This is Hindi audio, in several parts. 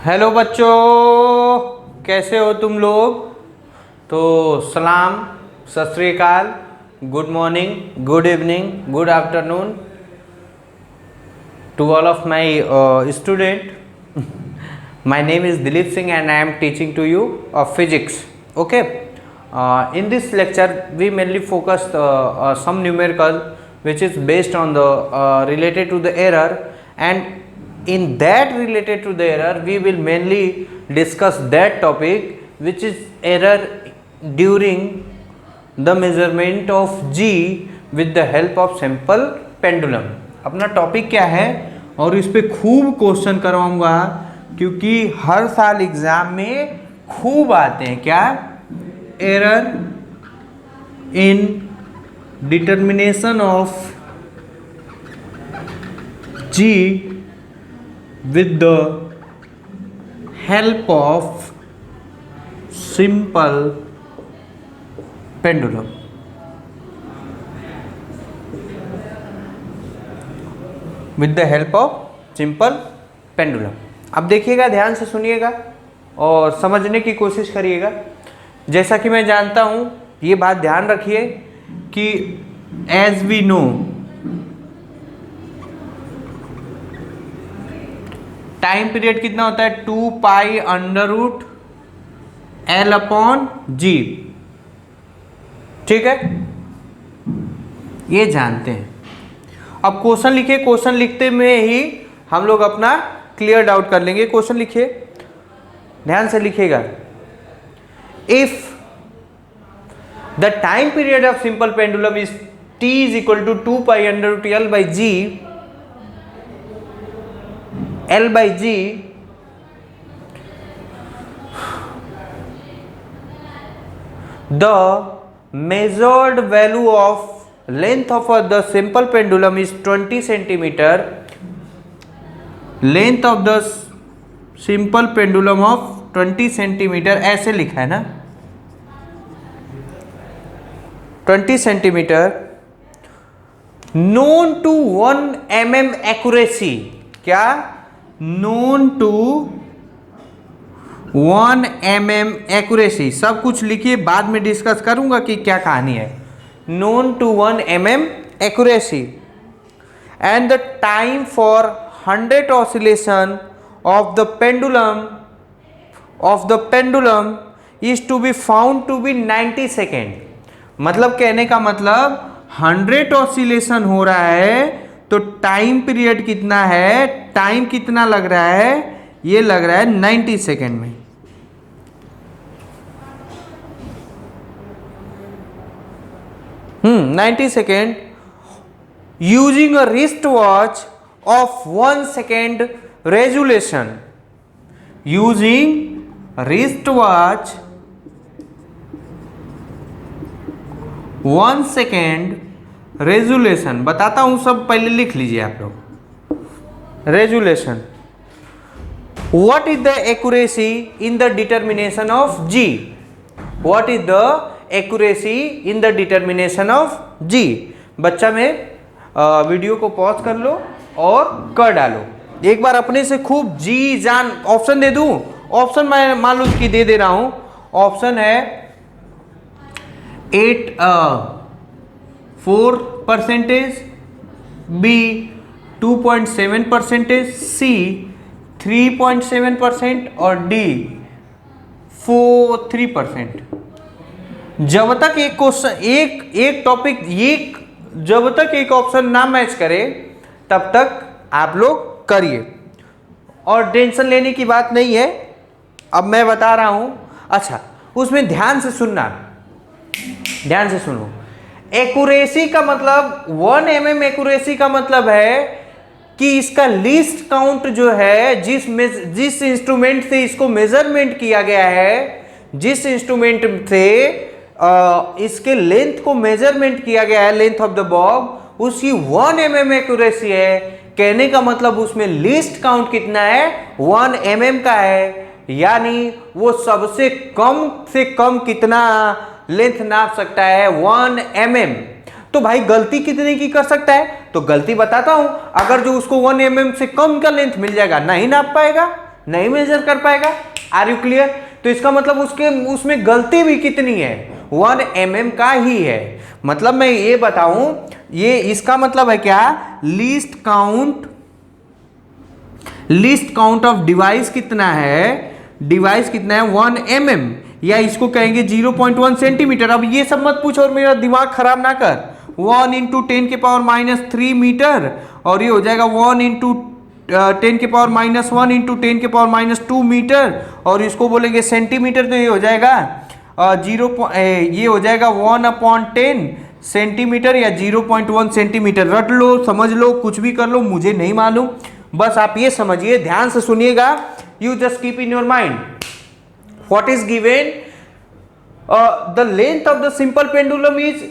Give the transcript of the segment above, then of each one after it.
हेलो बच्चों, कैसे हो तुम लोग। तो सलाम, Sat Sri Akal, good morning, good evening, good afternoon to all of my student. My name is Dilip Singh and I am teaching to you physics. Okay. In this lecture we mainly focus some numerical which is based on the related to the error, and in that related to the error we will mainly discuss that topic which is error during the measurement of G with the help of simple pendulum. अपना टॉपिक क्या है और इस पे खूब क्वेश्चन करवाऊंगा क्योंकि हर साल एग्जाम में खूब आते हैं. क्या? Error in determination of G with the help of simple pendulum. With the help of simple pendulum. अब देखिएगा, ध्यान से सुनिएगा और समझने की कोशिश करिएगा. जैसा कि मैं जानता हूं, ये बात ध्यान रखिए कि as we know time period कितना होता है? 2 pi under root l upon g. ठीक है, ये जानते हैं. अब क्वेश्चन लिखिए, क्वेश्चन लिखते में ही हम लोग अपना क्लियर डाउट कर लेंगे. क्वेश्चन लिखिए, ध्यान से लिखिएगा. If the time period of simple pendulum is t is equal to 2 pi under root L by G, L by G, the measured value of length of the simple pendulum is 20 centimeter. Length of the simple pendulum of 20 centimetre, ऐसे लिखा है ना, 20 centimetre. Known to 1 mm accuracy. क्या? Known to 1 mm accuracy. सब कुछ लिखिए, बाद में डिस्कस करूंगा कि क्या कहानी है. Known to 1 mm accuracy and the time for 100 oscillation of the pendulum is to be found to be 90 second. मतलब कहने का मतलब 100 ऑसिलेशन हो रहा है तो टाइम पीरियड कितना है, टाइम कितना लग रहा है? ये लग रहा है 90 सेकेंड में. 90 second using a wrist watch of 1 second resolution. Using wristwatch 1 second resolution. बताता हूं, सब पहले लिख लीजिए आप लोग. Resolution. What is the accuracy in the determination of G? What is the accuracy in the determination of G? बच्चा में वीडियो को पॉज कर लो और कर डालो. एक बार अपने से खूब जी जान. ऑप्शन दे दूं? ऑप्शन मैं मान लो कि दे रहा हूं. ऑप्शन है 4%, बी 2.7%, सी 3.7% और डी 3%. जब तक एक क्वेश्चन एक टॉपिक जब तक एक ऑप्शन ना मैच करे तब तक आप लोग करिए और टेंशन लेने की बात नहीं है. अब मैं बता रहा हूं. अच्छा, उसमें ध्यान से सुनना, ध्यान से सुनो. एक्यूरेसी का मतलब 1 mm एक्यूरेसी का मतलब है कि इसका लीस्ट काउंट जो है, जिस इंस्ट्रूमेंट से इसको मेजरमेंट किया गया है, जिस इंस्ट्रूमेंट से इसके लेंथ को मेजरमेंट किया गया है, लेंथ ऑफ द बॉब, उसकी 1 mm एक्यूरेसी है. कहने का मतलब उसमें लीस्ट काउंट कितना है? 1 mm का है. यानी वो सबसे कम से कम कितना लेंथ नाप सकता है? 1 mm. तो भाई गलती कितने की कर सकता है? तो गलती बताता हूं. अगर जो उसको 1 mm से कम का लेंथ मिल जाएगा, नहीं नाप पाएगा. नहीं मेजर कर पाएगा। Are you clear? तो इसका मतलब उसमें गलती भी कितनी है, 1 mm का ही है। मतलब मैं ये बताऊं, ये इसका मतलब है क्या, लीस्ट काउंट ऑफ डिवाइस कितना है, डिवाइस कितना है 1 mm, या इसको कहेंगे 0.1 सेंटीमीटर। अब ये सब मत पूछो और मेरा दिमाग खराब ना कर। 1 इंटू 10⁻³ मीटर, और ये हो जाएगा 1 इंटू 10⁻⁻1 इंटू 10⁻⁻2 मीटर, और इसको बोलेंगे सेंटीमीटर, तो ये हो जाएगा ये हो जाएगा 1/10 सेंटीमीटर या 0.1 सेंटीमीटर। रट लो, समझ लो, कुछ भी कर लो, मुझे नहीं मालूम, बस आप ये समझिए, ध्यान से सुनिएगा। You just keep in your mind what is given, the length of the simple pendulum is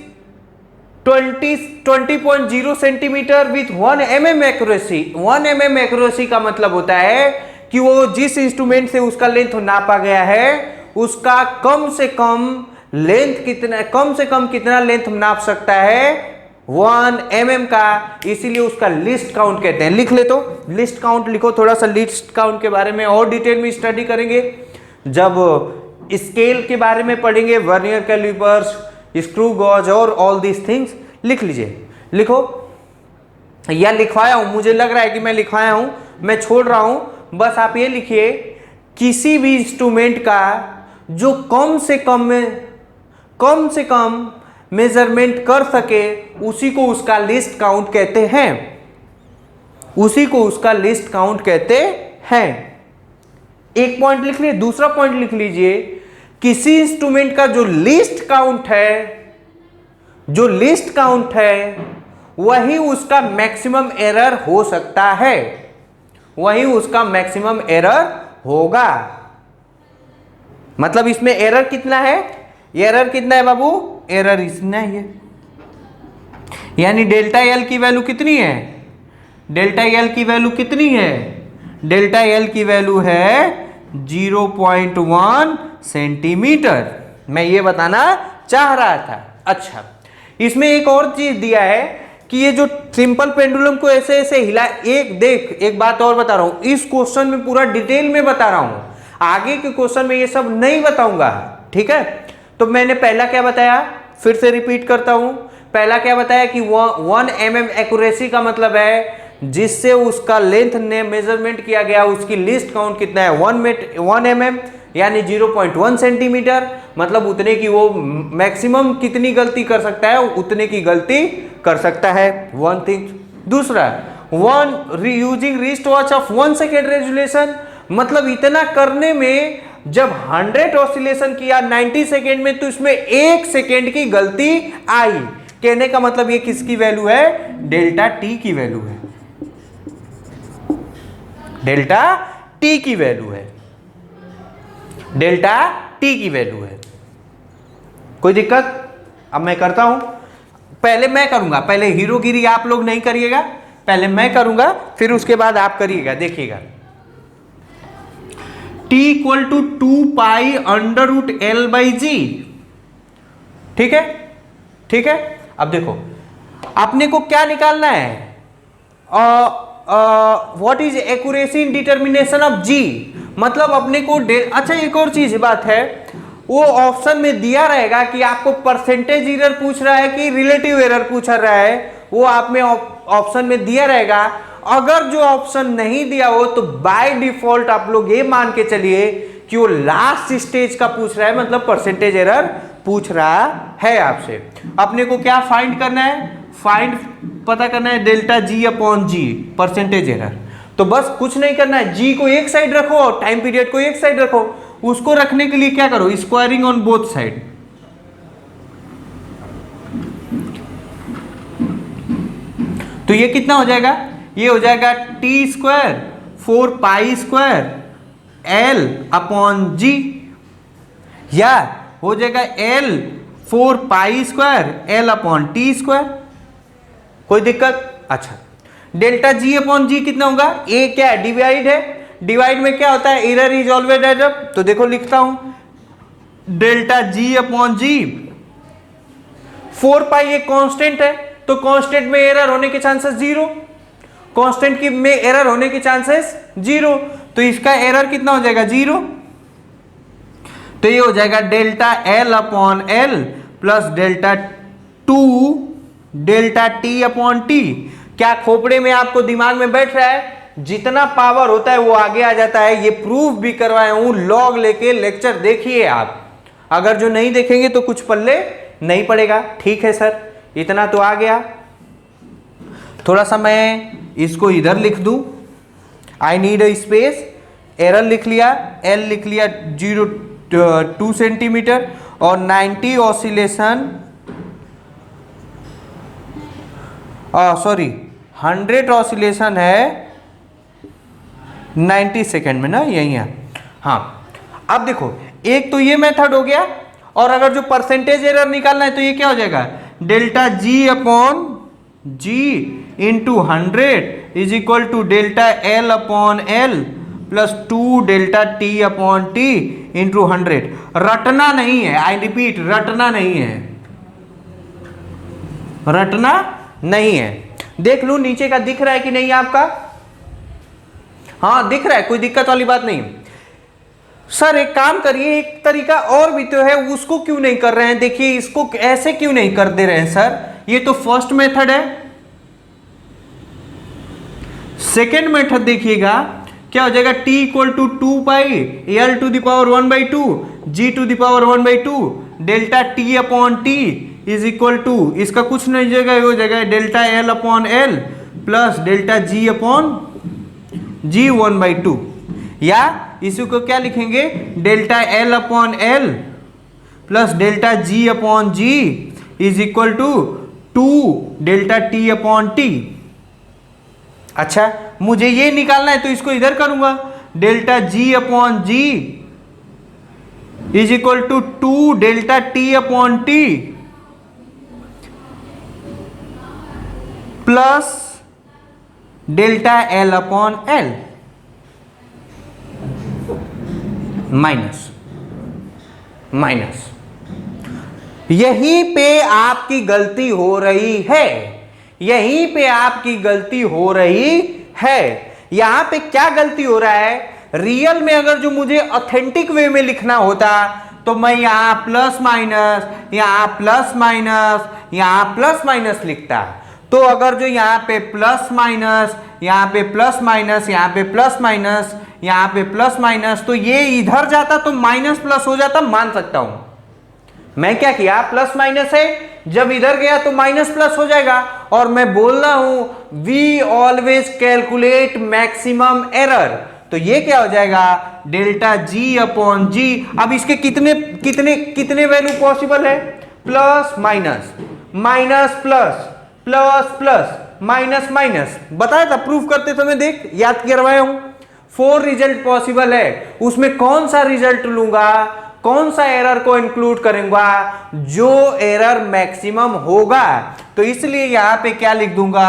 20.0 centimetre with 1 mm accuracy. 1 mm accuracy का मतलब होता है कि वो जिस इंस्ट्रूमेंट से उसका लेंथ नापा गया है उसका कम से कम कितना लेंथ नाप सकता है, 1 mm का, इसीलिए उसका लिस्ट काउंट कहते हैं। लिख ले, तो लिस्ट काउंट लिखो, थोड़ा सा लिस्ट काउंट के बारे में और डिटेल में स्टडी करेंगे जब स्केल के बारे में पढ़ेंगे, वर्नियर कैलिपर्स, स्क्रू गॉज और ऑल दीज थिंग्स। लिख लीजिए, लिखो, या लिखवाया हूं, मुझे लग रहा है कि मैं लिखवाया हूं, मैं छोड़ रहा हूं, बस आप ये लिखिए, किसी भी इंस्ट्रूमेंट का जो कम से कम मेजरमेंट कर सके उसी को उसका लिस्ट काउंट कहते हैं, उसी को उसका लिस्ट काउंट कहते हैं। एक पॉइंट लिख लीजिए। दूसरा पॉइंट लिख लीजिए, किसी इंस्ट्रूमेंट का जो लिस्ट काउंट है वही उसका मैक्सिमम एरर हो सकता है, वही उसका मैक्सिमम एरर होगा। मतलब इसमें एरर कितना है, एरर कितना है बाबू, एरर इतना ही है, यानी डेल्टा एल की वैल्यू कितनी है, डेल्टा एल की वैल्यू कितनी है, डेल्टा एल की वैल्यू है 0.1 सेंटीमीटर। मैं ये बताना चाह रहा था। अच्छा, इसमें एक और चीज दिया है कि ये जो सिंपल पेंडुलम को ऐसे ऐसे हिला, एक बात और बता रहा हूं, इस क्वेश्चन में पूरा डिटेल में बता रहा हूं, आगे के क्वेश्चन में ये सब नहीं बताऊंगा, ठीक है। तो मैंने पहला क्या बताया, फिर से रिपीट करता हूं, पहला क्या बताया कि 1 mm एक्यूरेसी का मतलब है जिससे उसका लेंथ ने मेजरमेंट किया गया, उसकी लिस्ट काउंट कितना है 1 mm यानी 0.1 सेंटीमीटर, मतलब उतने की वो मैक्सिमम कितनी गलती कर सकता है, उतने की गलती कर सकता है, वन थिंग। दूसरा, using wrist watch of 1 second resolution, मतलब इतना करने में जब 100 ऑसिलेशन किया 90 सेकेंड में, तो इसमें 1 सेकेंड की गलती आई। कहने का मतलब ये किसकी वैल्यू है, डेल्टा टी की वैल्यू है, डेल्टा टी की वैल्यू है, डेल्टा टी की वैल्यू है। कोई दिक्कत? अब मैं करता हूं, पहले मैं करूंगा, पहले हीरोगिरी आप लोग नहीं करिएगा, पहले मैं करूंगा, फिर उसके बाद आप करिएगा। देखिएगा, T = 2π√L/G, ठीक है, ठीक है। अब देखो, अपने को क्या निकालना है, what is accuracy in determination of G, मतलब अपने को अच्छा, एक और चीज बात है, वो ऑप्शन में दिया रहेगा कि आपको परसेंटेज एरर पूछ रहा है कि रिलेटिव एरर पूछ रहा है, वो आप में ऑप्शन में दिया रहेगा। अगर जो ऑप्शन नहीं दिया हो तो बाय डिफॉल्ट आप लोग ये मान के चलिए कि वो लास्ट स्टेज का पूछ रहा है, मतलब परसेंटेज एरर पूछ रहा है आपसे। अपने को क्या फाइंड करना है, पता करना है डेल्टा G/G, परसेंटेज एरर। तो बस कुछ नहीं करना है, G को एक साइड रखो और टाइम पीरियड को एक साइड रखो। उसको रखने के लिए क्या करो, स्क्वायरिंग ऑन बोथ साइड। तो ये कितना हो जाएगा, ये हो जाएगा T² 4π² L/G, या हो जाएगा L 4π² L/T²। कोई दिक्कत? अच्छा, डेल्टा G/G कितना होगा, ए क्या है, डिवाइड है, डिवाइड में क्या होता है, एरर इज ऑलवेज एडर। तो देखो लिखता हूं, डेल्टा G/G 4π एक कांस्टेंट है, तो कांस्टेंट में एरर होने के चांसेस 0, कांस्टेंट की में एरर होने के चांसेस 0, तो इसका एरर कितना हो जाएगा 0। तो ये हो जाएगा delta L upon L plus delta 2 delta T upon T. क्या खोपड़े में आपको दिमाग में बैठ रहा है? जितना पावर होता है वो आगे आ जाता है। ये प्रूफ भी करवाया हूं, लॉग लेके लेक्चर देखिए आप। अगर जो नहीं देखेंगे तो कुछ पल्ले नहीं पड़ेगा। ठीक है सर, इतना तो आ गया। थोड़ा सा मैं इसको इधर लिख दूं, I need a space. Error लिख लिया, एल लिख लिया 0.2 सेंटीमीटर और 90 ऑसिलेशन 100 ऑसिलेशन है 90 सेकेंड में ना, यही है। हाँ, अब देखो एक तो ये मेथड हो गया, और अगर जो परसेंटेज एरर निकालना है तो ये क्या हो जाएगा delta ji upon ji into 100 is equal to delta L upon L plus 2 delta T upon T into 100। रटना नहीं है, आई रिपीट, रटना नहीं है, रटना नहीं है। देख लू नीचे का दिख रहा है कि नहीं आपका? हाँ दिख रहा है, कोई दिक्कत वाली बात नहीं। सर एक काम करिए, एक तरीका और भी तो है, उसको क्यों नहीं कर रहे हैं? देखिए इसको ऐसे क्यों नहीं कर दे रहे हैं सर? ये तो फर्स्ट मेथड है। सेकेंड मेथड देखिएगा क्या हो जाएगा, t equal to 2 pi l to the power 1/2 g to the power 1/2 delta T upon T is equal to, इसका कुछ नहीं जगह हो जाएगा delta L upon L plus delta जी अपॉन जी 1/2, या इसी को क्या लिखेंगे delta L upon L plus delta ji upon ji is equal to 2 delta T upon T. अच्छा मुझे ये निकालना है तो इसको इधर करूंगा, delta ji upon ji is equal to 2 delta T upon T plus delta L upon L minus minus. यहीं पे आपकी गलती हो रही है, यहीं पे आपकी गलती हो रही है। यहां पे क्या गलती हो रहा है, रियल में अगर जो मुझे ऑथेंटिक वे में लिखना होता तो मैं यहां प्लस माइनस, यहां प्लस माइनस, यहां प्लस माइनस लिखता। तो अगर जो यहां पे प्लस माइनस, यहां पे प्लस माइनस, यहां पे प्लस माइनस, यहां पे प्लस माइनस, तो ये इधर जाता तो माइनस प्लस हो जाता, मान सकता हूं। मैं क्या किया, प्लस माइनस है, जब इधर गया तो माइनस प्लस हो जाएगा। और मैं बोल रहा हूं we always calculate maximum error, तो ये क्या हो जाएगा डेल्टा जी अपॉन जी। अब इसके कितने कितने कितने वैल्यू पॉसिबल है, plus minus, minus plus, plus plus, minus minus. बताया था प्रूफ करते समय, देख याद करवाया हूं। 4 रिजल्ट पॉसिबल है, उसमें कौन सा रिजल्ट लूंगा, कौन सा एरर को इंक्लूड करूंगा, जो एरर मैक्सिमम होगा। तो इसलिए यहां पे क्या लिख दूंगा,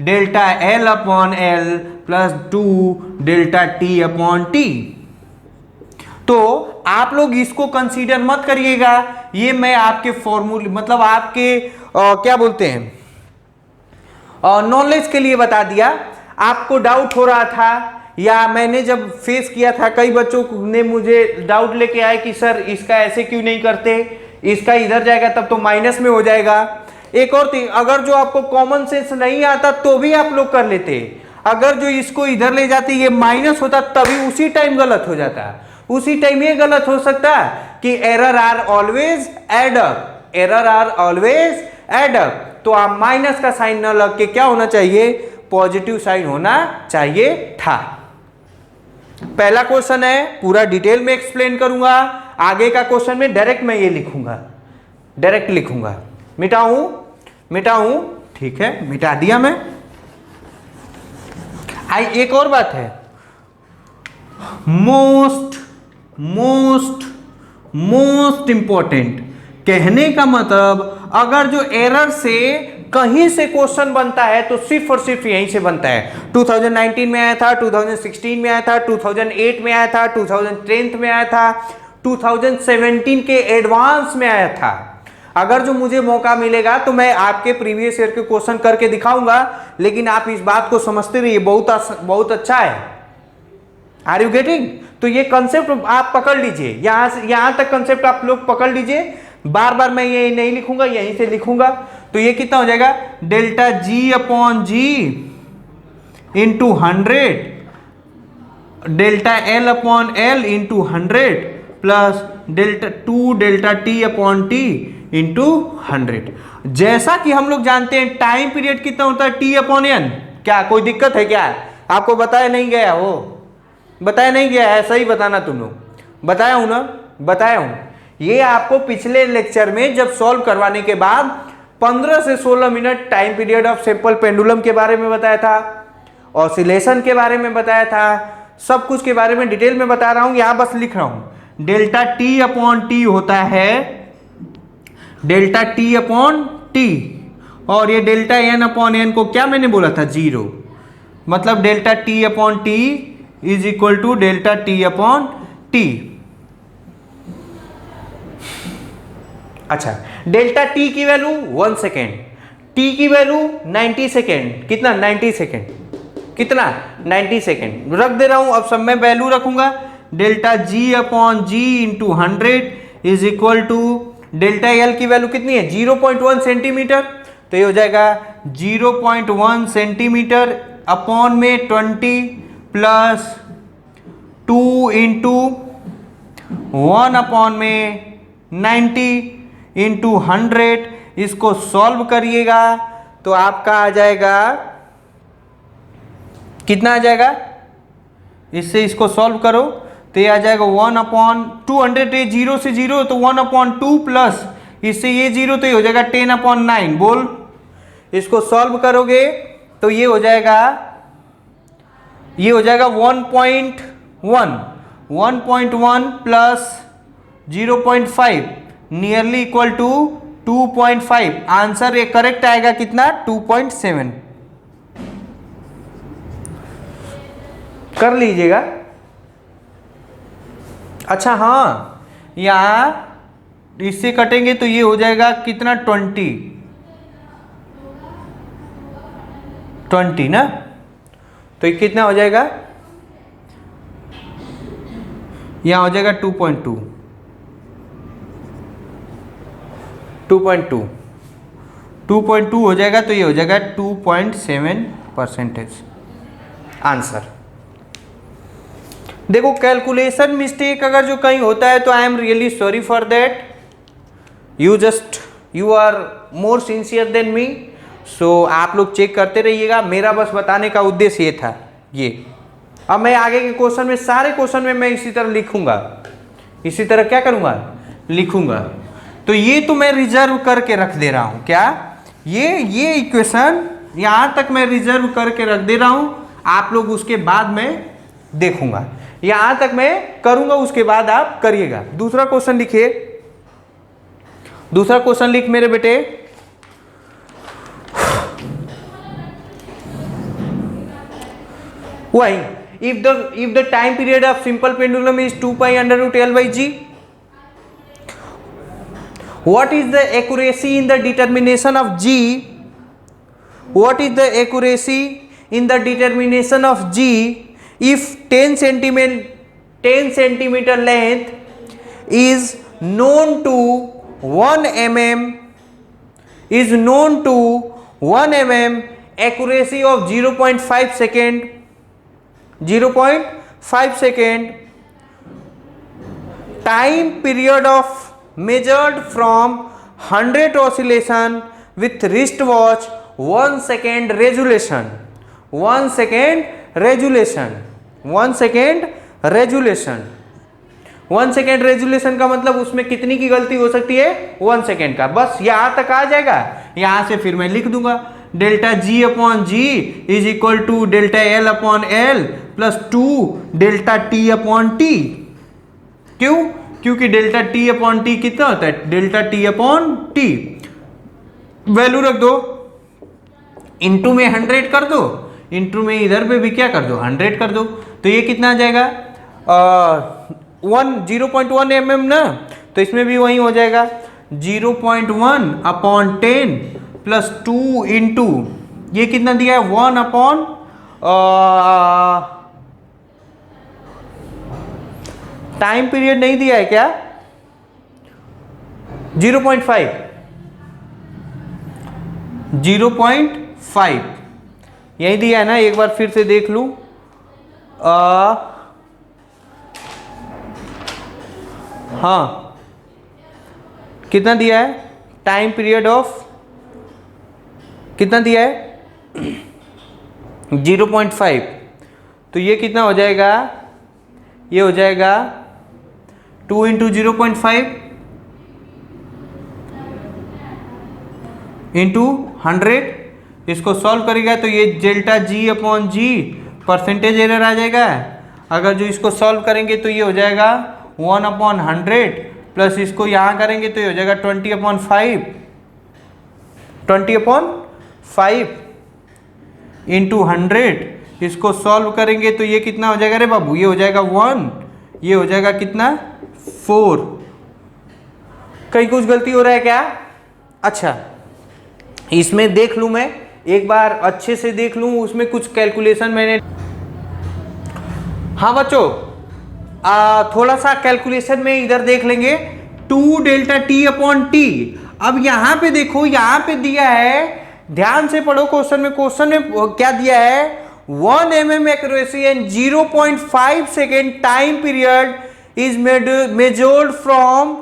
delta L upon L plus 2 delta T upon T. तो आप लोग इसको कंसीडर मत करिएगा, ये मैं आपके फॉर्मूले मतलब आपके क्या बोलते हैं नॉलेज के लिए बता दिया। आपको डाउट हो रहा था या मैंने जब फेस किया था, कई बच्चों ने मुझे डाउट लेके आए कि सर इसका ऐसे क्यों नहीं करते, इसका इधर जाएगा तब तो माइनस में हो जाएगा। एक और थी, अगर जो आपको कॉमन सेंस नहीं आता तो भी आप लोग कर लेते, अगर जो इसको इधर ले जाते ये माइनस होता तभी उसी टाइम गलत हो जाता। उसी टाइम ये गलत हो सकता कि error are always add up, error are always add up. तो आप माइनस का साइन न लग के क्या होना चाहिए, पॉजिटिव साइन होना चाहिए था। पहला क्वेश्चन है, पूरा डिटेल में एक्सप्लेन करूंगा। आगे का क्वेश्चन में डायरेक्ट मैं ये लिखूंगा, डायरेक्ट लिखूंगा। मिटाऊं, मिटाऊं, ठीक है मिटा दिया मैं। एक और बात है, मोस्ट मोस्ट मोस्ट इंपॉर्टेंट, कहने का मतलब अगर जो एरर से कहीं से क्वेश्चन बनता है तो सिर्फ और सिर्फ यहीं से बनता है। 2019 में आया था, 2016 में आया था, 2008 में आया था, 2010 में आया था, 2017 के एडवांस में आया था। अगर जो मुझे मौका मिलेगा तो मैं आपके प्रीवियस ईयर के क्वेश्चन करके दिखाऊंगा, लेकिन आप इस बात को समझते रहिए, बहुत अच्छा है। Are you getting? तो ये कंसेप्ट आप पकड़ लीजिए, यहां से यहां तक कंसेप्ट आप लोग पकड़ लीजिए। बार बार मैं ये नहीं लिखूंगा, यहीं से लिखूंगा। तो ये कितना हो जाएगा? डेल्टा जी अपॉन जी into 100 delta L upon L into 100 plus delta T upon T into 100। जैसा कि हम लोग जानते हैं टाइम पीरियड कितना होता है? T upon N. क्या कोई दिक्कत है क्या? आपको बताया नहीं गया? वो बताया नहीं गया है, सही बताना तुम लोग। बताया हूं ना? बताया हूं। ये आपको पिछले लेक्चर में जब सॉल्व करवाने के बाद 15 से 16 minute time period of simple pendulum के बारे में बताया था, ऑसिलेशन के बारे में बताया था, सब कुछ के बारे में डिटेल में बता रहा हूं। यहां बस लिख रहा हूं डेल्टा टी अपॉन टी होता है डेल्टा टी अपॉन टी, और ये डेल्टा एन अपॉन एन को क्या मैंने बोला था? 0। मतलब delta T upon T is equal to delta T upon T. अच्छा, डेल्टा टी की वैल्यू 1 सेकेंड, टी की वैल्यू 90 सेकेंड। कितना? 90 सेकेंड। कितना? 90 सेकेंड रख दे रहा हूं। अब सब मैं वैल्यू रखूंगा। Delta ji upon ji into 100 is equal to delta L की वैल्यू कितनी है? 0.1 सेंटीमीटर। तो ये हो जाएगा 0.1 सेंटीमीटर अपॉन में 20 प्लस 2 इंटू 1 अपॉन में 90 इंटू 100। इसको सॉल्व करिएगा तो आपका आ जाएगा, कितना आ जाएगा? इससे इसको सॉल्व करो तो ये आ जाएगा 1 अपॉन 200। ये 0 से 0 तो 1 अपॉन 2 प्लस इससे ये 0 तो ये हो जाएगा 10 अपॉन 9। बोल, इसको सॉल्व करोगे तो ये हो जाएगा 1.1 plus 0.5 nearly equal to 2.5। Answer ये करेक्ट आएगा कितना? 2.7। कर लीजिएगा। अच्छा हाँ, यहां इससे कटेंगे तो ये हो जाएगा कितना? 20 ना। तो ये कितना हो जाएगा? यहां हो जाएगा 2.2 हो जाएगा। तो ये हो जाएगा 2.7% आंसर। देखो, कैलकुलेशन मिस्टेक अगर जो कहीं होता है तो I am really sorry for that. You are more sincere than me. So आप लोग चेक करते रहिएगा। मेरा बस बताने का उद्देश्य ये था। ये अब मैं आगे के क्वेश्चन में, सारे क्वेश्चन में मैं इसी तरह लिखूंगा। इसी तरह क्या करूंगा? लिखूंगा। तो ये तो मैं रिजर्व करके रख दे रहा हूं। क्या? ये इक्वेशन यहां तक मैं रिजर्व करके रख दे रहा हूं। आप लोग उसके बाद में देखूंगा, यहां तक मैं करूंगा, उसके बाद आप करिएगा। दूसरा क्वेश्चन लिखिए। दूसरा क्वेश्चन लिख मेरे बेटे। वही, if the time period of simple pendulum is 2 pi under root L by G, what is the accuracy in the determination of G? What is the accuracy in the determination of G if 10 centimeter length is known to 1 mm, accuracy of 0.5 second, 0.5 second, time period of measured from 100 oscillation with wristwatch 1 second resolution, 1 second resolution, 1 second resolution। 1 second resolution का मतलब उसमें कितनी की गलती हो सकती है? 1 सेकेंड का। बस यहां तक आ जाएगा। यहां से फिर मैं लिख दूंगा delta ji upon ji is equal to delta L upon L plus 2 delta T upon T. क्यों? क्योंकि डेल्टा टी अपॉन टी कितना होता है? Delta T upon T. Value रख दो, इंटू में 100 कर दो, इंटू में इधर पे भी क्या कर दो? 100 कर दो। तो ये कितना आ जाएगा? 0.1 mm ना। तो इसमें भी वही हो जाएगा 0.1 अपॉन 10 प्लस 2 इंटू ये कितना दिया है? 1 अपॉन टाइम पीरियड नहीं दिया है क्या? 0.5 यही दिया है ना, एक बार फिर से देख लूं। हाँ, कितना दिया है? टाइम पीरियड ऑफ कितना दिया है? 0.5। तो ये कितना हो जाएगा? ये हो जाएगा 2 इंटू 0.5 इंटू 100। इसको सॉल्व करेगा तो ये delta G upon G percentage error आ जाएगा। अगर जो इसको सॉल्व करेंगे तो ये हो जाएगा 1/100 प्लस इसको यहाँ करेंगे तो ये हो जाएगा 20/5 इंटू 100। इसको सॉल्व करेंगे तो ये कितना हो जाएगा रे बाबू? ये हो जाएगा 1, ये हो जाएगा कितना? 4। कहीं कुछ गलती हो रहा है क्या? अच्छा, इसमें देख लूं, मैं एक बार अच्छे से देख लूं, उसमें कुछ कैलकुलेशन मैंने। हाँ बच्चों, थोड़ा सा कैलकुलेशन में इधर देख लेंगे। 2 डेल्टा टी अपॉन टी। अब यहां पे देखो, यहां पे दिया है, ध्यान से पढ़ो क्वेश्चन में। क्वेश्चन में क्या दिया है? 1 mm accuracy and 0.5 second time period is measured from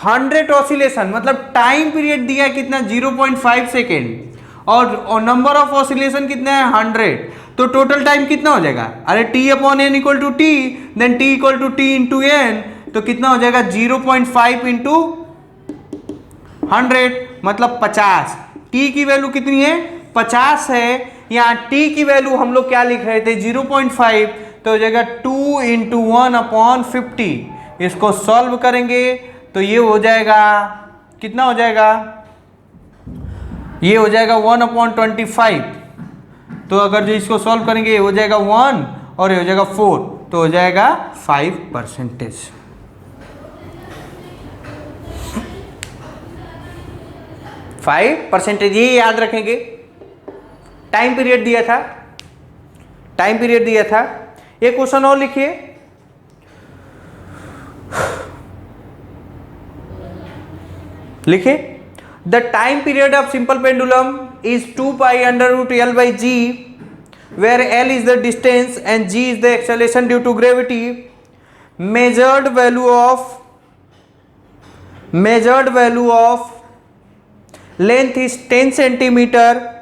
100 oscillation. मतलब टाइम पीरियड दिया है कितना? 0.5 सेकेंड, और नंबर ऑफ ऑसिलेशन कितना है? 100। तो टोटल टाइम कितना हो जाएगा? अरे T upon N equal to T, then T equal to T into N. तो कितना हो जाएगा? 0.5 इंटू 100 मतलब 50। टी की वैल्यू कितनी है? 50 है। यहाँ टी की वैल्यू हम लोग क्या लिख रहे थे? 0.5। तो हो जाएगा 2 इंटू 1/50। इसको सॉल्व करेंगे तो ये हो जाएगा कितना हो जाएगा? ये हो जाएगा 1/25। तो अगर जो इसको सॉल्व करेंगे ये हो जाएगा 1 और ये हो जाएगा 4, तो हो जाएगा 5%। 5%। ये याद रखेंगे। टाइम पीरियड दिया था, टाइम पीरियड दिया था। एक क्वेश्चन और लिखिए। लिखिए, the time period of simple pendulum is 2 pi under root L by G, where L is the distance and G is the acceleration due to gravity. Measured value of length is 10 centimeter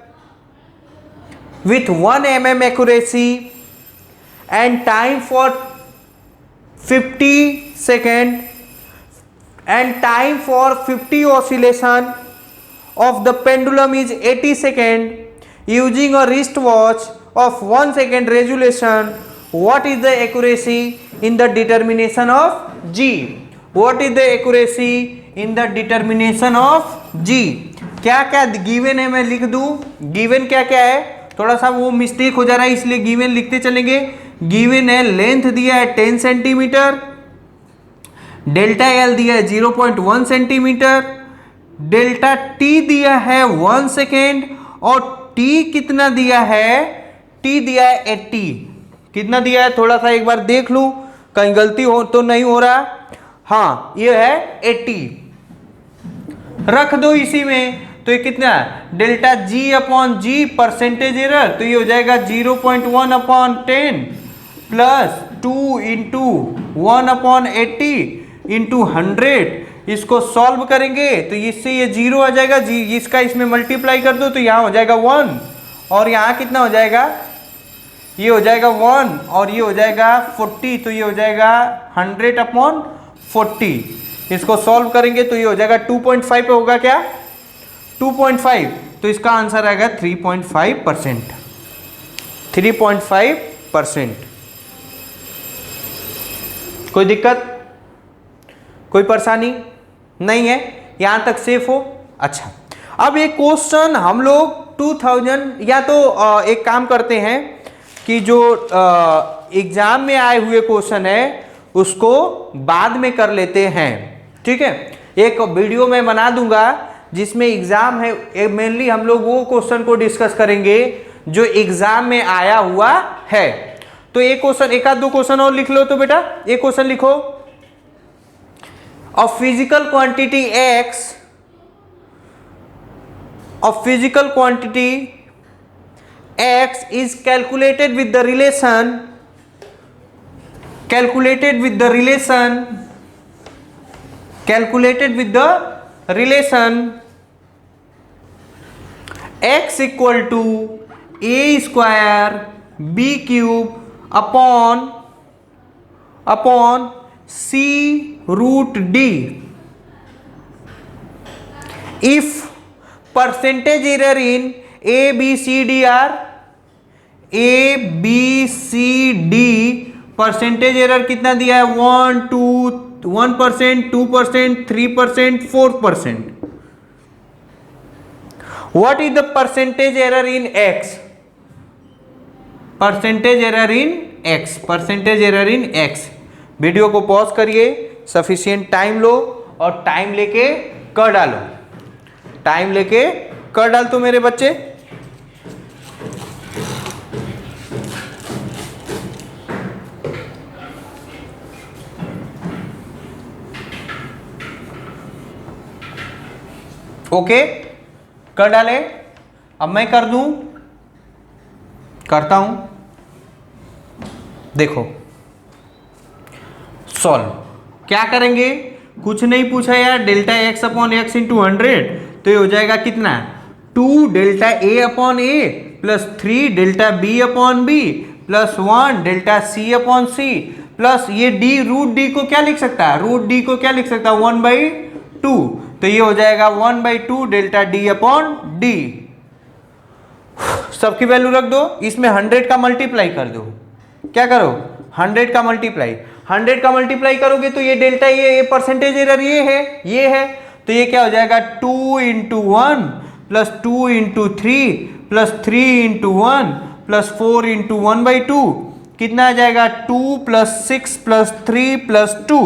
with 1 mm accuracy and time for 50 second and time for 50 oscillation of the pendulum is 80 second using a wristwatch of 1 second resolution. What is the accuracy in the determination of G? What is the accuracy in the determination of G? क्या क्या गिवन है? मैं लिख दूं गिवन क्या क्या है। थोड़ा सा वो मिस्टेक हो जा रहा है, इसलिए गिवन लिखते चलेंगे। गिवन है, लेंथ दिया है 10 सेंटीमीटर, डेल्टा एल दिया है 0.1 सेंटीमीटर, डेल्टा टी दिया है 1 सेकेंड, और टी कितना दिया है? टी दिया है 80। कितना दिया है? थोड़ा सा एक बार देख लूं, कहीं गलती हो तो नहीं हो रहा। हाँ, ये है 80। रख दो इसी में। तो ये कितना है? Delta G upon G percentage error, तो ये हो जाएगा 0.1/10 प्लस 2 इंटू 1/80 इंटू 100। इसको सॉल्व करेंगे तो इससे ये 0 आ जाएगा। जी इसका इसमें मल्टीप्लाई कर दो तो यहाँ हो जाएगा 1, और यहाँ कितना हो जाएगा? ये हो जाएगा 1 और ये हो जाएगा 40, तो ये हो जाएगा 100/40। इसको सॉल्व करेंगे तो ये हो जाएगा 2.5 पे होगा क्या? 2.5। तो इसका आंसर आएगा 3.5%। 3.5%। कोई दिक्कत, कोई परेशानी नहीं है? यहां तक सेफ हो? अच्छा, अब एक क्वेश्चन हम लोग 2000 या तो एक काम करते हैं कि जो एग्जाम में आए हुए क्वेश्चन है उसको बाद में कर लेते हैं। ठीक है, एक वीडियो मैं बना दूंगा जिसमें एग्जाम है। मेनली हम लोग वो क्वेश्चन को डिस्कस करेंगे जो एग्जाम में आया हुआ है। तो एक क्वेश्चन, एक आध दो क्वेश्चन और लिख लो। तो बेटा एक क्वेश्चन लिखो। of physical quantity x, of physical quantity x is calculated with the relation, calculated with the relation x equal to a square b cube upon c root d. If percentage error in a b c d are a b c d, percentage error कितना दिया है 1% 2%, 3%, 4%. What is the percentage error in x? Percentage error in x, percentage error in x. Video को पॉज करिए, सफिशिएंट टाइम लो और टाइम लेके कर डालो, टाइम लेके कर डाल तो मेरे बच्चे. ओके कर डाले. अब मैं कर दूं, करता हूं. देखो सॉल्व क्या करेंगे, कुछ नहीं पूछा यार. Delta x upon x into 100 तो ये हो जाएगा कितना 2 डेल्टा ए अपॉन ए plus 3 delta B upon B plus 1 delta सी अपॉन सी प्लस ये डी, रूट डी को क्या लिख सकता है, रूट डी को क्या लिख सकता है 1/2. तो ये हो जाएगा 1/2 डेल्टा डी अपॉन डी. सबकी वैल्यू रख दो, इसमें 100 का मल्टीप्लाई कर दो. क्या करो 100 का मल्टीप्लाई, 100 का मल्टीप्लाई करोगे तो ये डेल्टा ये परसेंटेज एरर ये है. तो ये क्या हो जाएगा 2 into 1 plus 2 into 3 plus 3 into 1 plus 4 into 1/2. कितना आ जाएगा 2 प्लस 6 प्लस 3 प्लस 2,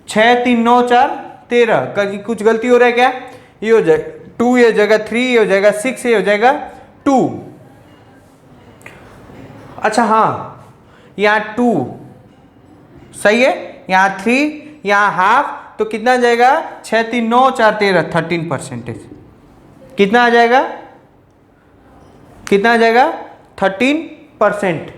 6 3 9 4 13. कुछ गलती हो रहा है क्या, ये हो जाएगा 2, ये हो जाएगा 3, ये हो जाएगा 6, ये हो जाएगा 2. अच्छा हाँ, यहाँ 2 सही है, यहाँ 3, यहाँ हाफ, तो कितना आ जाएगा 6 3 9 4 13, 13%. कितना आ जाएगा, कितना आ जाएगा 13%.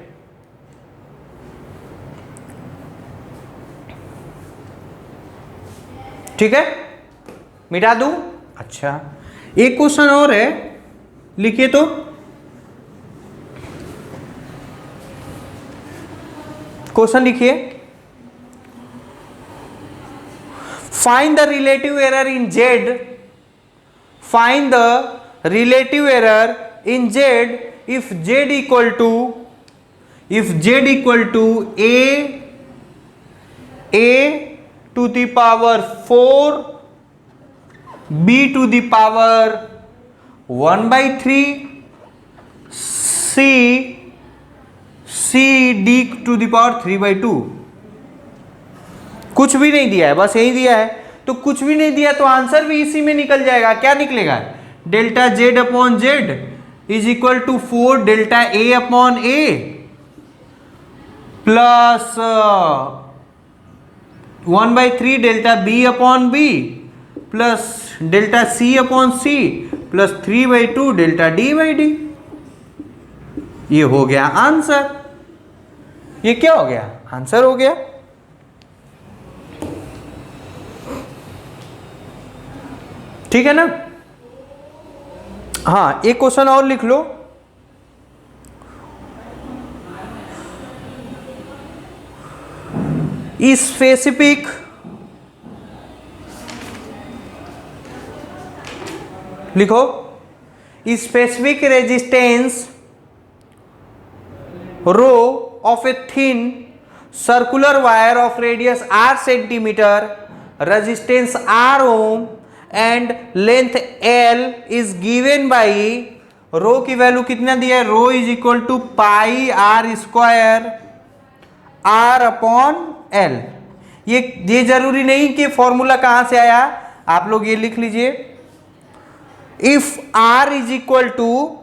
ठीक है, मिटा दूं. अच्छा एक क्वेश्चन और है, लिखिए तो. क्वेश्चन लिखिए. Find the relative error in Z, find the relative error in Z if Z equal to A to the power 4 b to the power 1/3 c d to the power 3/2. कुछ भी नहीं दिया है, बस यही दिया है. तो कुछ भी नहीं दिया तो आंसर भी इसी में निकल जाएगा. क्या निकलेगा, delta Z upon Z is equal to 4 delta A upon A plus 1/3 delta B upon B plus delta C upon C plus 3/2 delta D by D. ये हो गया आंसर. ये क्या हो गया, आंसर हो गया. ठीक है ना. हाँ एक क्वेश्चन और लिख लो. स्पेसिफिक लिखो, specific resistance rho of a thin circular wire of radius r centimetre, resistance r ohm and length l is given by, rho की वैल्यू कितना दिया है, rho is equal to pi r square r upon l. ये जरूरी नहीं कि फॉर्मूला कहां से आया, आप लोग ये लिख लीजिए. If r is equal to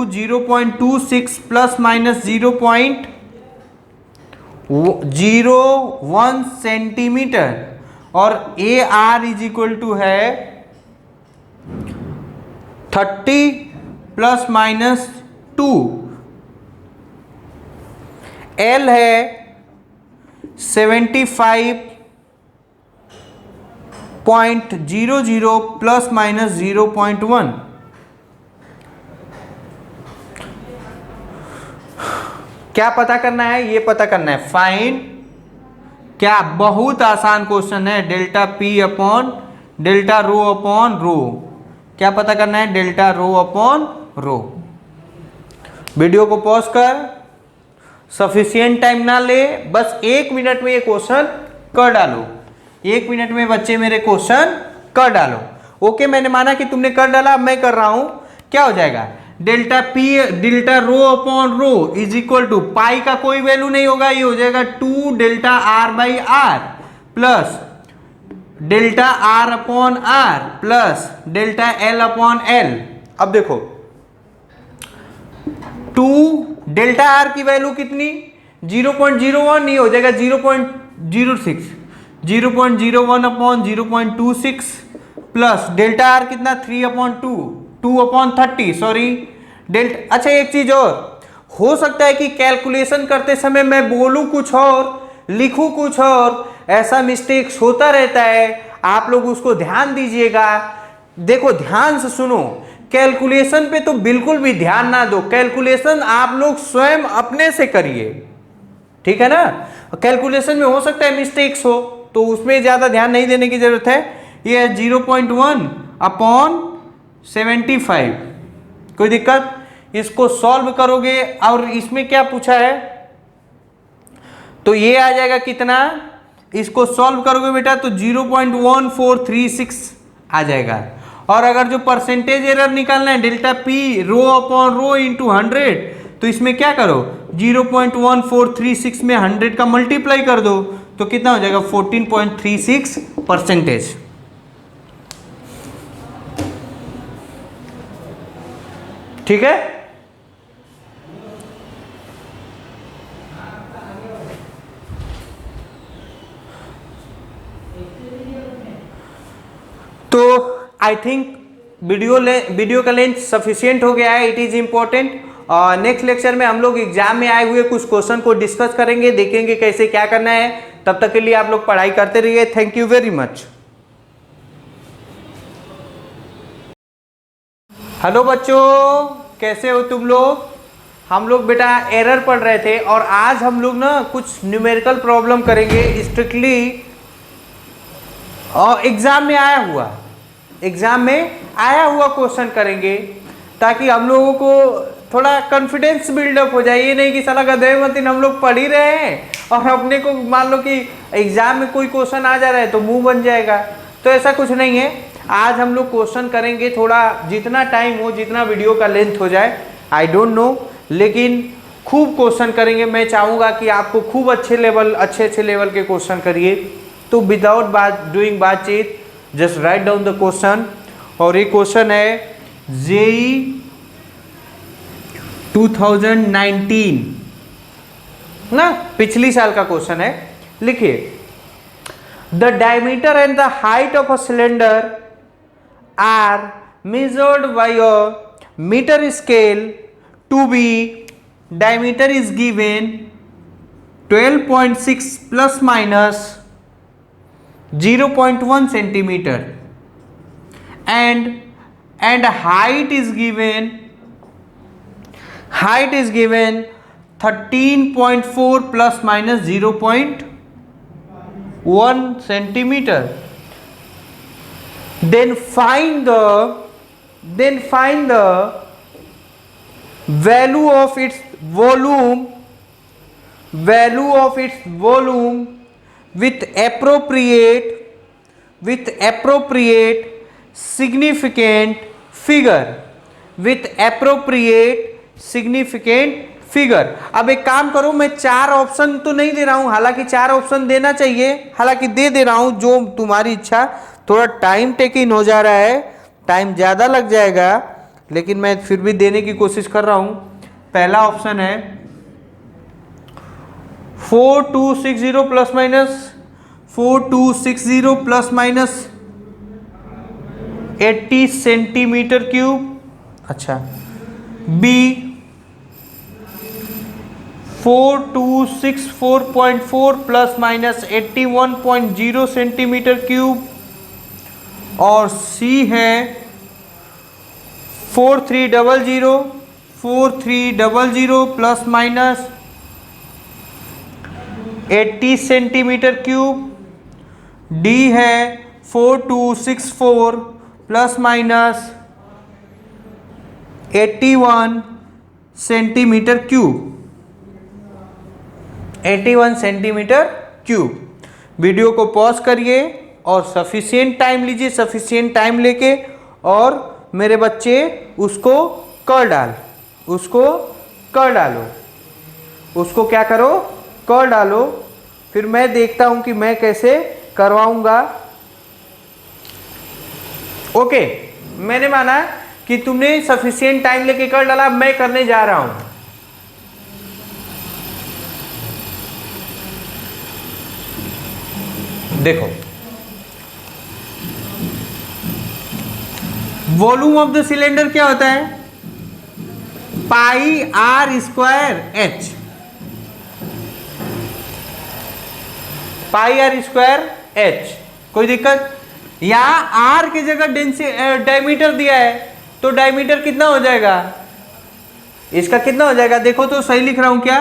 0.26 plus minus 0.26 0.01 centimetre और a r is equal to है 30 प्लस माइनस 2, एल है 75.00 प्लस माइनस 0.1। क्या पता करना है? ये पता करना है फाइंड, क्या बहुत आसान क्वेश्चन है, delta P upon delta rho upon रो। क्या पता करना है? डेल्टा रो अपॉन रो। वीडियो को पॉज कर, सफिशिएंट टाइम ना ले, बस 1 मिनट में ये क्वेश्चन कर डालो। 1 मिनट में बच्चे मेरे क्वेश्चन कर डालो। ओके, मैंने माना कि तुमने कर डाला, अब मैं कर रहा हूं। क्या हो जाएगा? Delta p delta rho upon rho is equal to, pi का कोई वैल्यू नहीं होगा, ये हो जाएगा 2 delta r by r plus delta are upon r plus delta L upon l. अब देखो 2 डेल्टा आर की वैल्यू कितनी? 0.01, ये हो जाएगा 0.06, 0.01 अपॉन 0.26 प्लस डेल्टा आर कितना? 3/2, 2/30, सॉरी डेल्टा। अच्छा, एक चीज और हो सकता है कि कैलकुलेशन करते समय मैं बोलूं कुछ और लिखूं कुछ और, ऐसा मिस्टेक्स होता रहता है, आप लोग उसको ध्यान दीजिएगा। देखो ध्यान से सुनो, कैलकुलेशन पे तो बिल्कुल भी ध्यान ना दो, कैलकुलेशन आप लोग स्वयं अपने से करिए, ठीक है ना। कैलकुलेशन में हो सकता है मिस्टेक्स हो, तो उसमें ज्यादा ध्यान नहीं देने की जरूरत है। ये 0.1 अपॉन 75, कोई दिक्कत? इसको सॉल्व करोगे और इसमें क्या पूछा है, तो ये आ जाएगा कितना? इसको सॉल्व करोगे बेटा तो 0.1436 आ जाएगा। और अगर जो परसेंटेज एरर निकालना है, डेल्टा पी रो अपॉन रो इंटू 100, तो इसमें क्या करो? 0.1436 में 100 का मल्टीप्लाई कर दो, तो कितना हो जाएगा? 14.36%। ठीक है। तो आई थिंक वीडियो का लेंथ सफिशिएंट हो गया है, इट इज इंपॉर्टेंट। और नेक्स्ट लेक्चर में हम लोग एग्जाम में आए हुए कुछ क्वेश्चन को डिस्कस करेंगे, देखेंगे कैसे क्या करना है। तब तक के लिए आप लोग पढ़ाई करते रहिए। Thank you very much. Hello बच्चों, कैसे हो तुम लोग? हम लोग बेटा एरर पढ़ रहे थे और आज हम लोग ना कुछ न्यूमेरिकल प्रॉब्लम करेंगे, स्ट्रिक्टली और एग्जाम में आया हुआ क्वेश्चन करेंगे, ताकि हम लोगों को थोड़ा कॉन्फिडेंस बिल्डअप हो जाए। ये नहीं कि साला गधे मतीन हम लोग पढ़ ही रहे हैं और अपने को मान लो कि एग्जाम में कोई क्वेश्चन आ जा रहा है तो मुंह बन जाएगा, तो ऐसा कुछ नहीं है। आज हम लोग क्वेश्चन करेंगे, थोड़ा जितना टाइम हो, जितना वीडियो का लेंथ हो जाए, आई डोंट नो, लेकिन खूब क्वेश्चन करेंगे। मैं चाहूँगा कि आपको खूब अच्छे लेवल के क्वेश्चन करिए। तो विदाउट डूइंग बातचीत, just write down the question. और ये क्वेश्चन है जेई 2019 ना, पिछली साल का क्वेश्चन है। लिखिए, the diameter and the height of a cylinder are measured by a meter scale to be, diameter is given 12.6 plus minus 0.1 centimeter and height is given 13.4 plus minus 0.1 centimeter. Then find the value of its volume with appropriate significant figure. अब एक काम करो, मैं 4 ऑप्शन तो नहीं दे रहा हूं, हालांकि 4 ऑप्शन देना चाहिए, हालांकि दे रहा हूं, जो तुम्हारी इच्छा। थोड़ा टाइम टेकिंग हो जा रहा है, टाइम ज़्यादा लग जाएगा, लेकिन मैं फिर भी देने की कोशिश कर रहा हूं। पहला ऑप्शन है 4260 plus minus 4260 plus minus 80 centimetre cube. अच्छा, b 4264.4 plus minus 81.0 centimetre cube. और सी है 4300 plus minus 80 centimetre cube. D है 4264 plus minus 81 centimetre cube. 81 centimetre cube. Video को पॉज करिए और सफिशिएंट टाइम लीजिए। सफिशिएंट टाइम लेके और मेरे बच्चे उसको कर डालो। उसको क्या करो, कर डालो। फिर मैं देखता हूं कि मैं कैसे करवाऊंगा। ओके, मैंने माना कि तुमने सफिशिएंट टाइम लेके कर डाला। मैं करने जा रहा हूं। देखो, वॉल्यूम ऑफ द सिलेंडर क्या होता है? Pi r square h. Pi r square h. कोई दिक्कत? यहां आर की जगह डायमीटर दिया है, तो डायमीटर कितना हो जाएगा? इसका कितना हो जाएगा? देखो तो सही लिख रहा हूं क्या?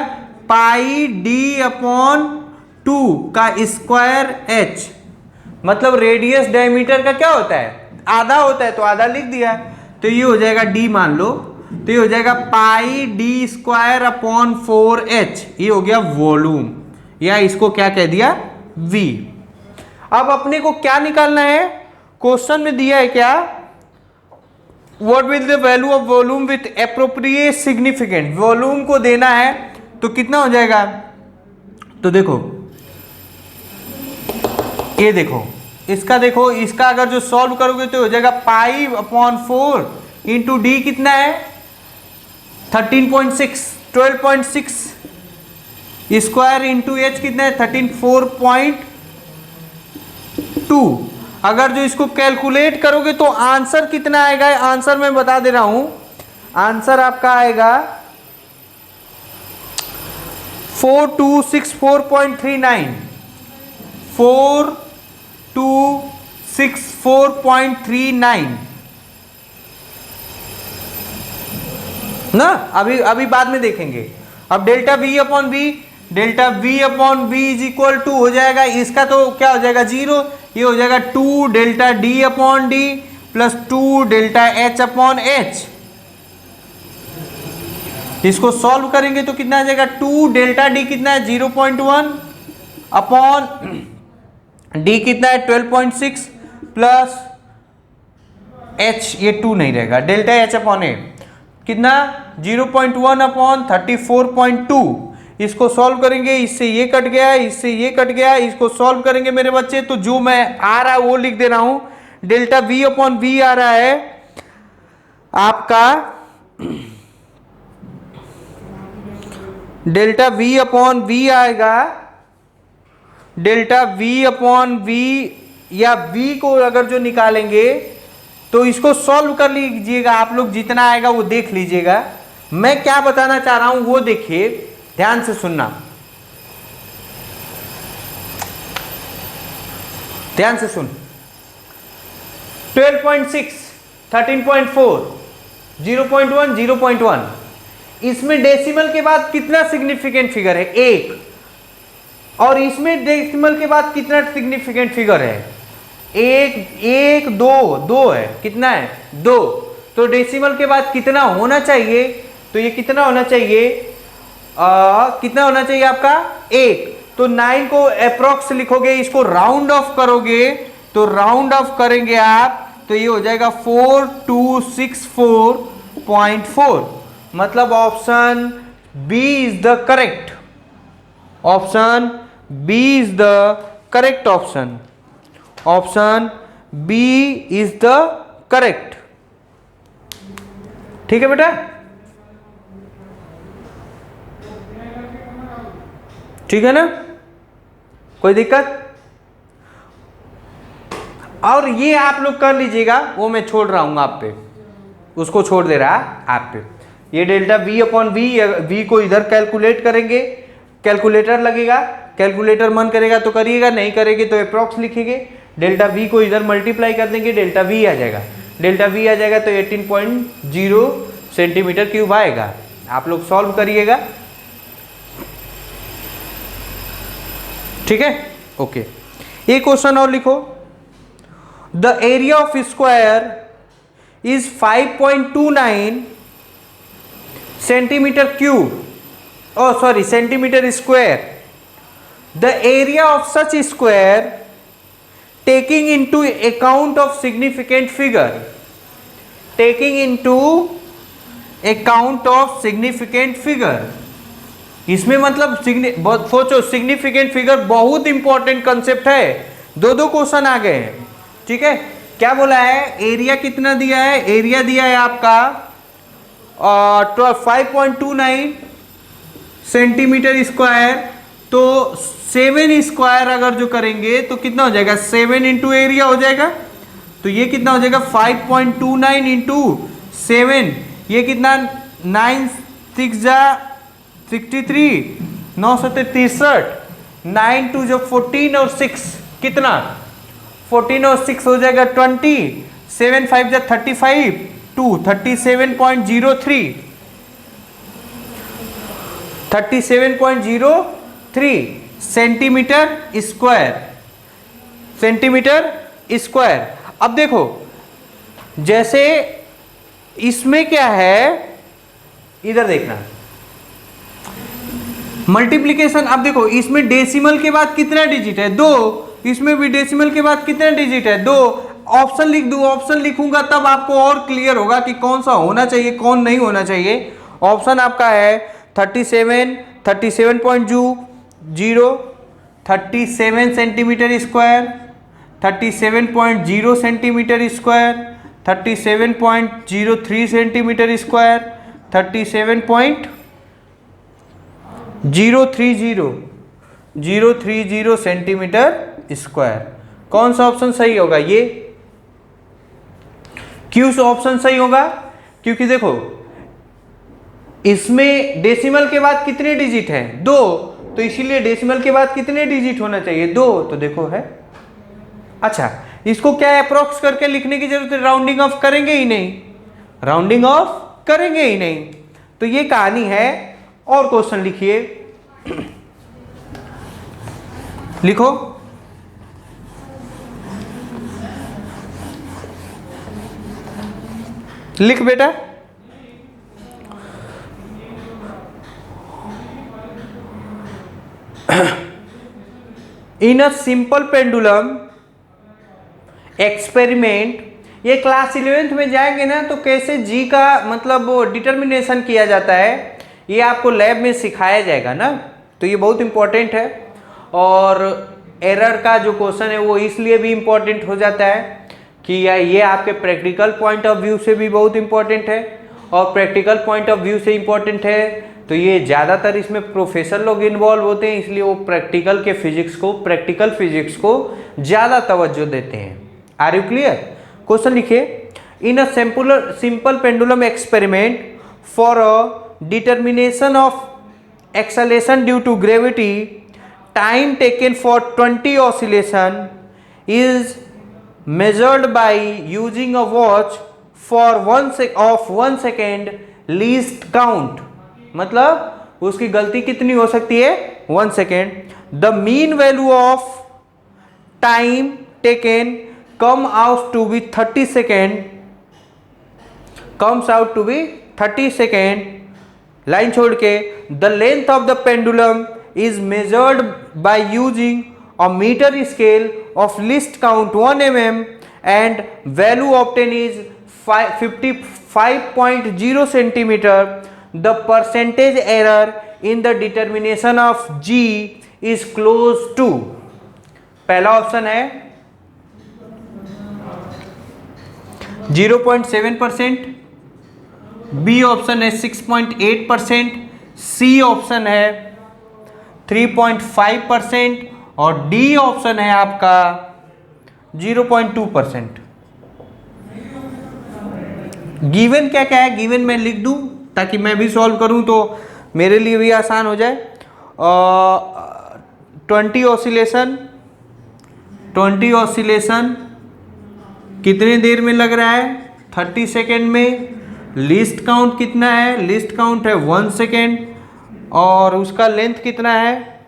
पाई डी अपॉन 2 का स्क्वायर एच। मतलब रेडियस डायमीटर का क्या होता है? आधा होता है, तो आधा लिख दिया। तो ये हो जाएगा डी, मान लो। तो ये हो जाएगा पाई डी स्क्वायर अपॉन 4h। ये हो गया वॉल्यूम, या इसको क्या कह दिया? v। अब अपने को क्या निकालना है? क्वेश्चन में दिया है क्या? What will the value of volume with appropriate significant. Volume को देना है तो कितना हो जाएगा? तो देखो, ये देखो, इसका देखो, इसका अगर जो सॉल्व करोगे तो हो जाएगा पाई अपॉन 4 इंटू डी कितना है? 13.6, 12.6 स्क्वायर इंटू एच कितना है? 34.2। अगर जो इसको कैलकुलेट करोगे तो आंसर कितना आएगा? आंसर मैं बता दे रहा हूं। आंसर आपका आएगा 4264.39। 4264.39 ना। अभी बाद में देखेंगे। अब delta V upon V is equal to हो जाएगा, इसका तो क्या हो जाएगा? 0। ये हो जाएगा 2 delta D upon D plus 2 delta H upon H. इसको सॉल्व करेंगे तो कितना आ जाएगा? 2 डेल्टा डी कितना है? 0.1 अपॉन डी कितना है? 12.6 प्लस एच, ये 2 नहीं रहेगा, डेल्टा एच अपॉन ए कितना? 0.1 अपॉन 34.2। इसको सॉल्व करेंगे, इससे ये कट गया, इससे ये कट गया। इसको सॉल्व करेंगे मेरे बच्चे, तो जो मैं आ रहा है वो लिख दे रहा हूं। डेल्टा वी अपॉन वी आ रहा है आपका, डेल्टा वी अपॉन वी आएगा, डेल्टा वी अपॉन वी, या वी को अगर जो निकालेंगे तो इसको सॉल्व कर लीजिएगा आप लोग। जितना आएगा वो देख लीजिएगा। मैं क्या बताना चाह रहा हूं वो देखिए, ध्यान से सुनना, ध्यान से सुन। 12.6, 13.4, 0.1, 0.1, इसमें डेसिमल के बाद कितना सिग्निफिकेंट फिगर है? 1। और इसमें डेसिमल के बाद कितना सिग्निफिकेंट फिगर है? 1, 2 है। कितना है? 2। तो डेसिमल के बाद कितना होना चाहिए? तो ये कितना होना चाहिए? कितना होना चाहिए आपका? 1। तो 9 को अप्रोक्स लिखोगे, इसको राउंड ऑफ करोगे, तो राउंड ऑफ करेंगे आप तो ये हो जाएगा 4264.4। मतलब option B is the correct. Option B is the correct option. Option B is the correct. ठीक है बेटा? ठीक है ना, कोई दिक्कत? और ये आप लोग कर लीजिएगा, वो मैं छोड़ रहा हूँ आप पे, उसको छोड़ दे रहा आप पे। ये डेल्टा V अपॉन V को इधर कैलकुलेट करेंगे, कैलकुलेटर लगेगा, कैलकुलेटर मन करेगा तो करिएगा, नहीं करेंगे तो अप्रॉक्स लिखेंगे। डेल्टा V को इधर मल्टीप्लाई कर देंगे, डेल्टा V आ जाएगा, डेल्टा V आ जाएगा तो 18.0 सेंटीमीटर क्यूब आएगा। आप लोग सॉल्व करिएगा, ठीक है, ओके। एक क्वेश्चन और लिखो, the area of square is 5.29 centimeter cube, oh sorry, centimeter square. The area of such square taking into account of significant figure, taking into account of significant figure, इसमें मतलब सोचो सिग्निफिकेंट फिगर बहुत इंपॉर्टेंट कंसेप्ट है, दो क्वेश्चन आ गए हैं, ठीक है। क्या बोला है, एरिया कितना दिया है, एरिया दिया है आपका 5.29 सेंटीमीटर स्क्वायर, तो 7 स्क्वायर अगर जो करेंगे तो कितना हो जाएगा, 7 इंटू एरिया हो जाएगा, तो ये कितना हो जाएगा 5.29 इंटू 7, ये कितना 9 6 जा 63, 9 7 63, 9 2 जो 14 और 6 कितना 14 और 6 हो जाएगा 20, 7 5 जा 35, 2 37.03, 37.03 सेंटीमीटर स्क्वायर, सेंटीमीटर स्क्वायर। अब देखो जैसे इसमें क्या है, इधर देखना मल्टीप्लिकेशन। अब देखो इसमें डेसिमल के बाद कितना डिजिट है, 2, इसमें भी डेसिमल के बाद कितना डिजिट है, 2। ऑप्शन लिख दूं, ऑप्शन लिखूंगा तब आपको और क्लियर होगा कि कौन सा होना चाहिए कौन नहीं होना चाहिए। ऑप्शन आपका है 37, 37.0, 37 centimetre square, 37.0 centimetre square, 37.03 centimetre square, 37.030 centimetre square. कौन सा ऑप्शन सही होगा, ये क्यों ऑप्शन सही होगा, क्योंकि देखो इसमें डेसिमल के बाद कितने डिजिट हैं, 2, तो इसीलिए डेसिमल के बाद कितने डिजिट होना चाहिए, 2, तो देखो है। अच्छा इसको क्या अप्रोक्स करके लिखने की जरूरत है, राउंडिंग ऑफ करेंगे ही नहीं, राउंडिंग ऑफ करेंगे ही नहीं, तो ये कहानी है। और क्वेश्चन लिखिए, लिखो लिख बेटा, इन अ सिंपल पेंडुलम एक्सपेरिमेंट, ये क्लास 11th में जाएंगे ना तो कैसे जी का मतलब वो डिटर्मिनेशन किया जाता है, ये आपको लैब में सिखाया जाएगा ना, तो ये बहुत इंपॉर्टेंट है। और एरर का जो क्वेश्चन है वो इसलिए भी इंपॉर्टेंट हो जाता है कि ये आपके प्रैक्टिकल पॉइंट ऑफ व्यू से भी बहुत इंपॉर्टेंट है, और प्रैक्टिकल पॉइंट ऑफ व्यू से इंपॉर्टेंट है तो ये ज़्यादातर इसमें प्रोफेसर लोग इन्वॉल्व होते हैं, इसलिए वो प्रैक्टिकल फिजिक्स को ज़्यादा तवज्जो देते हैं। Are you clear? क्वेश्चन लिखिए, in a simple pendulum experiment for a determination of acceleration due to gravity, time taken for 20 oscillation is measured by using a watch for 1 second least count, मतलब उसकी गलती कितनी हो सकती है, 1 second. The mean value of time taken come out to be 30 second, comes out to be 30 second, line छोड़ के। The length of the pendulum is measured by using a meter scale of least count 1 mm and value obtained is 55.0 centimeter. The percentage error in the determination of G is close to, पहला ऑप्शन है 0.7%, बी ऑप्शन है 6.8%, सी ऑप्शन है 3.5% और डी ऑप्शन है आपका 0.2%। गिवन क्या क्या है, गिवन मैं लिख दूं ताकि मैं भी सॉल्व करूं तो मेरे लिए भी आसान हो जाए। 20 ऑसिलेशन कितने देर में लग रहा है, 30 सेकेंड में। लीस्ट काउंट कितना है, लीस्ट काउंट है 1 सेकेंड। और उसका लेंथ कितना है,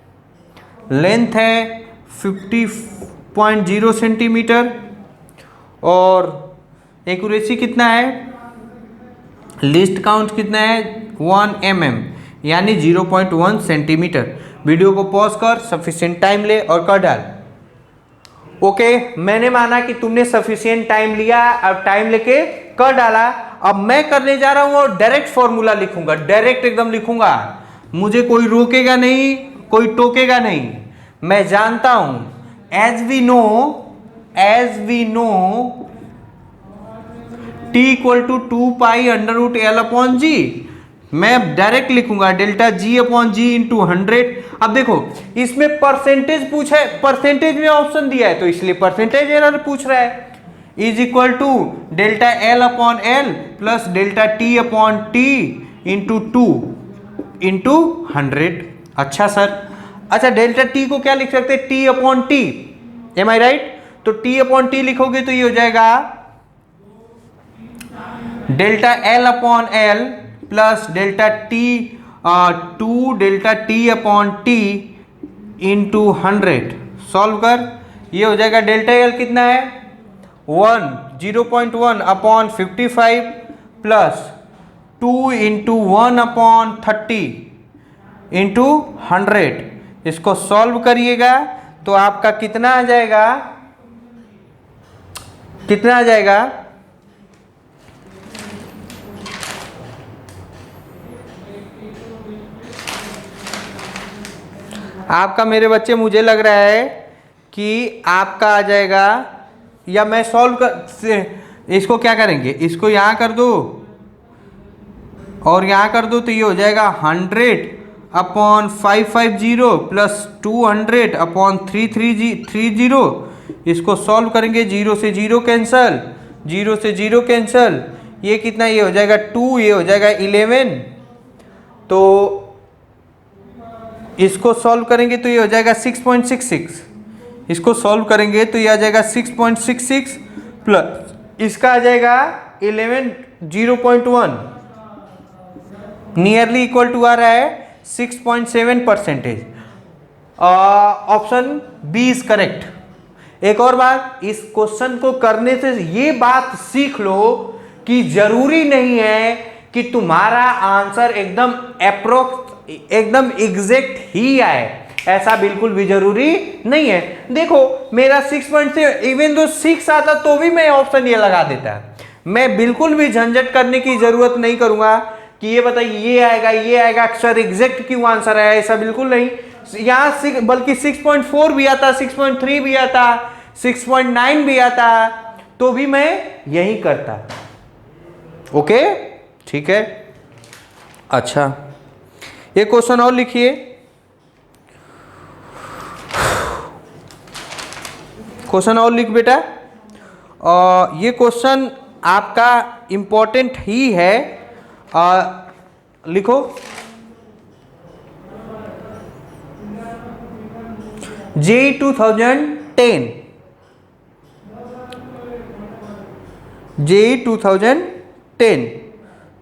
लेंथ है 50.0 सेंटीमीटर। और एक्यूरेसी कितना है, लीस्ट काउंट कितना है 1 mm यानी 0.1 सेंटीमीटर। वीडियो को पॉज कर सफिशिएंट टाइम ले और कर डाल। ओके, मैंने माना कि तुमने सफिशिएंट टाइम लिया, अब टाइम लेके कर डाला। अब मैं करने जा रहा हूं और डायरेक्ट फॉर्मूला लिखूंगा, डायरेक्ट एकदम लिखूंगा, मुझे कोई रोकेगा नहीं, कोई टोकेगा नहीं। मैं जानता हूं as we know T equal to 2π√L/G। मैं डायरेक्ट लिखूंगा delta G upon G into 100। अब देखो इसमें परसेंटेज पूछा है, परसेंटेज में ऑप्शन दिया है तो इसलिए परसेंटेज एरर पूछ रहा है। Is equal to delta L/L plus delta T upon T into 2 into 100। अच्छा सर, अच्छा डेल्टा T को क्या लिख सकते हैं, T अपॉन T, एम आई राइट? तो T अपॉन T लिखोगे तो ये हो जाएगा delta L/L plus delta T 2 delta T upon T into 100। Solve कर, ये हो जाएगा डेल्टा L कितना है 0.1 upon 55 plus 2 into 1 upon 30 into 100। इसको सॉल्व करिएगा तो आपका कितना आ जाएगा, कितना आ जाएगा, आपका मेरे बच्चे मुझे लग रहा है कि आपका आ जाएगा, या मैं सॉल्व कर, इसको क्या करेंगे, इसको यहाँ कर दो और यहाँ कर दो तो ये हो जाएगा 100 अपॉन 550 प्लस 200 अपॉन 330। इसको सॉल्व करेंगे, 0 से 0 कैंसल, 0 से 0 कैंसल, ये कितना, ये हो जाएगा 2, ये हो जाएगा 11। तो इसको सॉल्व करेंगे तो ये हो जाएगा 6.66। इसको सॉल्व करेंगे तो ये आ जाएगा 6.66 प्लस इसका आ जाएगा 11 0.1 नियरली इक्वल टू आ रहा है 6.7%। Option B is correct. एक और बात, इस क्वेश्चन को करने से ये बात सीख लो कि जरूरी नहीं है कि तुम्हारा आंसर एकदम अप्रोक्स एकदम एग्जैक्ट ही आए, ऐसा बिल्कुल भी जरूरी नहीं है। देखो मेरा 6.7 इवन दो 6 आता तो भी मैं ऑप्शन ये लगा देता। मैं बिल्कुल भी झंझट करने की जरूरत नहीं करूंगा कि ये बताइए ये आएगा अक्सर एग्जैक्ट क्यों आंसर आया, ऐसा बिल्कुल नहीं। यहाँ बल्कि 6.4 भी आता, 6.3 भी आता, 6.9 भी आता तो भी मैं यही करता। ओके ठीक है। अच्छा ये क्वेश्चन और लिखिए, क्वेश्चन और लिख बेटा। ये क्वेश्चन आपका इंपॉर्टेंट ही है, लिखो। JEE 2010, JEE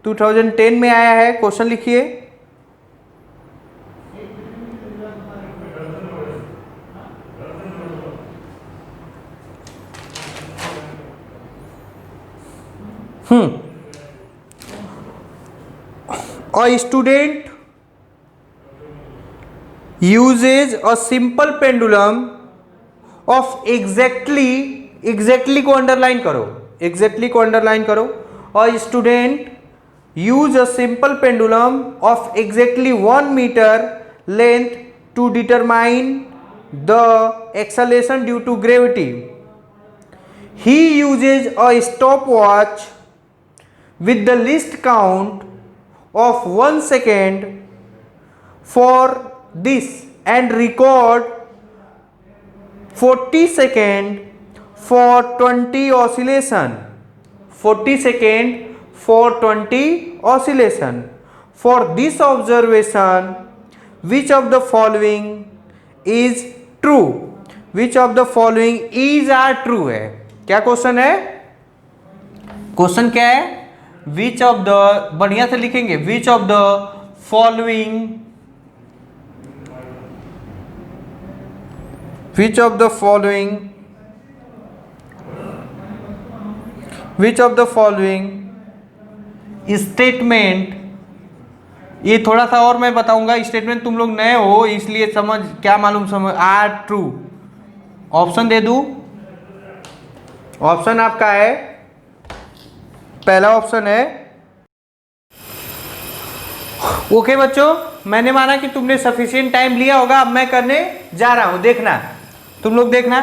2010 में आया है। क्वेश्चन लिखिए। A student uses a simple pendulum of exactly को अंडरलाइन करो, exactly को अंडरलाइन करो। A student use a simple pendulum of exactly 1 meter length to determine the acceleration due to gravity. He uses a stopwatch with the least count of 1 second for this and record 40 second for 20 oscillation. 40 second for 20 oscillation. For this observation, which of the following is true? Which of the following is are true है. क्या क्वेश्चन है? क्वेश्चन क्या है? Which of the, बढ़िया से लिखेंगे, which of the following, which of the following, which of the following statement, ये थोड़ा सा और मैं बताऊंगा, स्टेटमेंट तुम लोग नए हो इसलिए समझ, क्या मालूम समझ, आर ट्रू. ऑप्शन दे दूं? ऑप्शन आपका है, पहला ऑप्शन है, ओके बच्चों, मैंने माना कि तुमने सफिशिएंट टाइम लिया होगा, अब मैं करने जा रहा हूं, देखना तुम लोग, देखना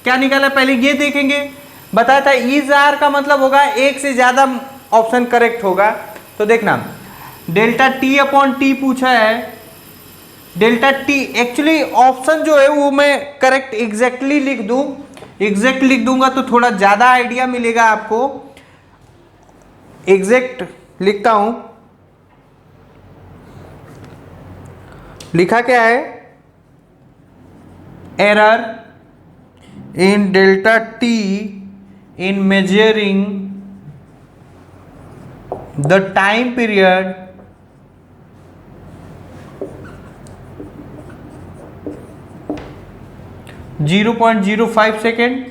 क्या निकाला. पहले ये देखेंगे, बताया था इज आर का मतलब होगा एक से ज्यादा ऑप्शन करेक्ट होगा. तो देखना, डेल्टा टी अपॉन टी पूछा है. डेल्टा टी एक्चुअली ऑप्शन जो है वो मैं करेक्ट एग्जैक्टली लिख दूं, एग्जैक्ट लिख दूंगा तो थोड़ा ज्यादा आइडिया मिलेगा आपको. एग्जैक्ट लिखता हूं, लिखा क्या है, error in delta T in measuring the time period .05 second.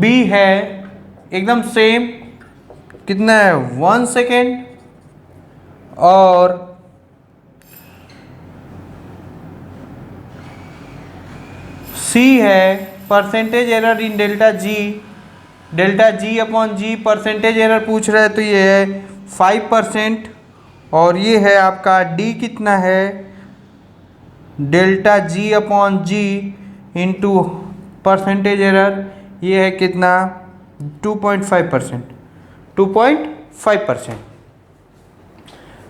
B है एकदम सेम, कितना है 1 सेकेंड. और सी है percentage error in delta G. Delta ji upon G percentage error पूछ रहा है तो ये है 5%. और ये है आपका डी कितना है, डेल्टा जी अपॉन जी इंटू परसेंटेज एरर, ये है कितना 2.5%. 2.5%.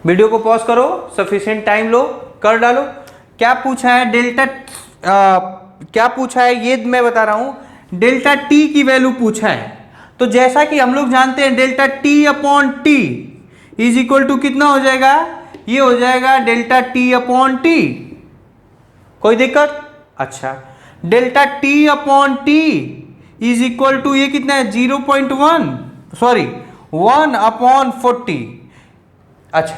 वीडियो को पॉज करो, सफिशिएंट टाइम लो, कर डालो. क्या पूछा है डेल्टा, क्या पूछा है ये मैं बता रहा हूं. डेल्टा टी की वैल्यू पूछा है, तो जैसा कि हम लोग जानते हैं delta T upon T is equal to कितना हो जाएगा, ये हो जाएगा डेल्टा टी अपॉन टी. कोई दिक्कत? अच्छा, delta T upon T is equal to ये कितना है 0.1, सॉरी 1 अपॉन 40. अच्छा,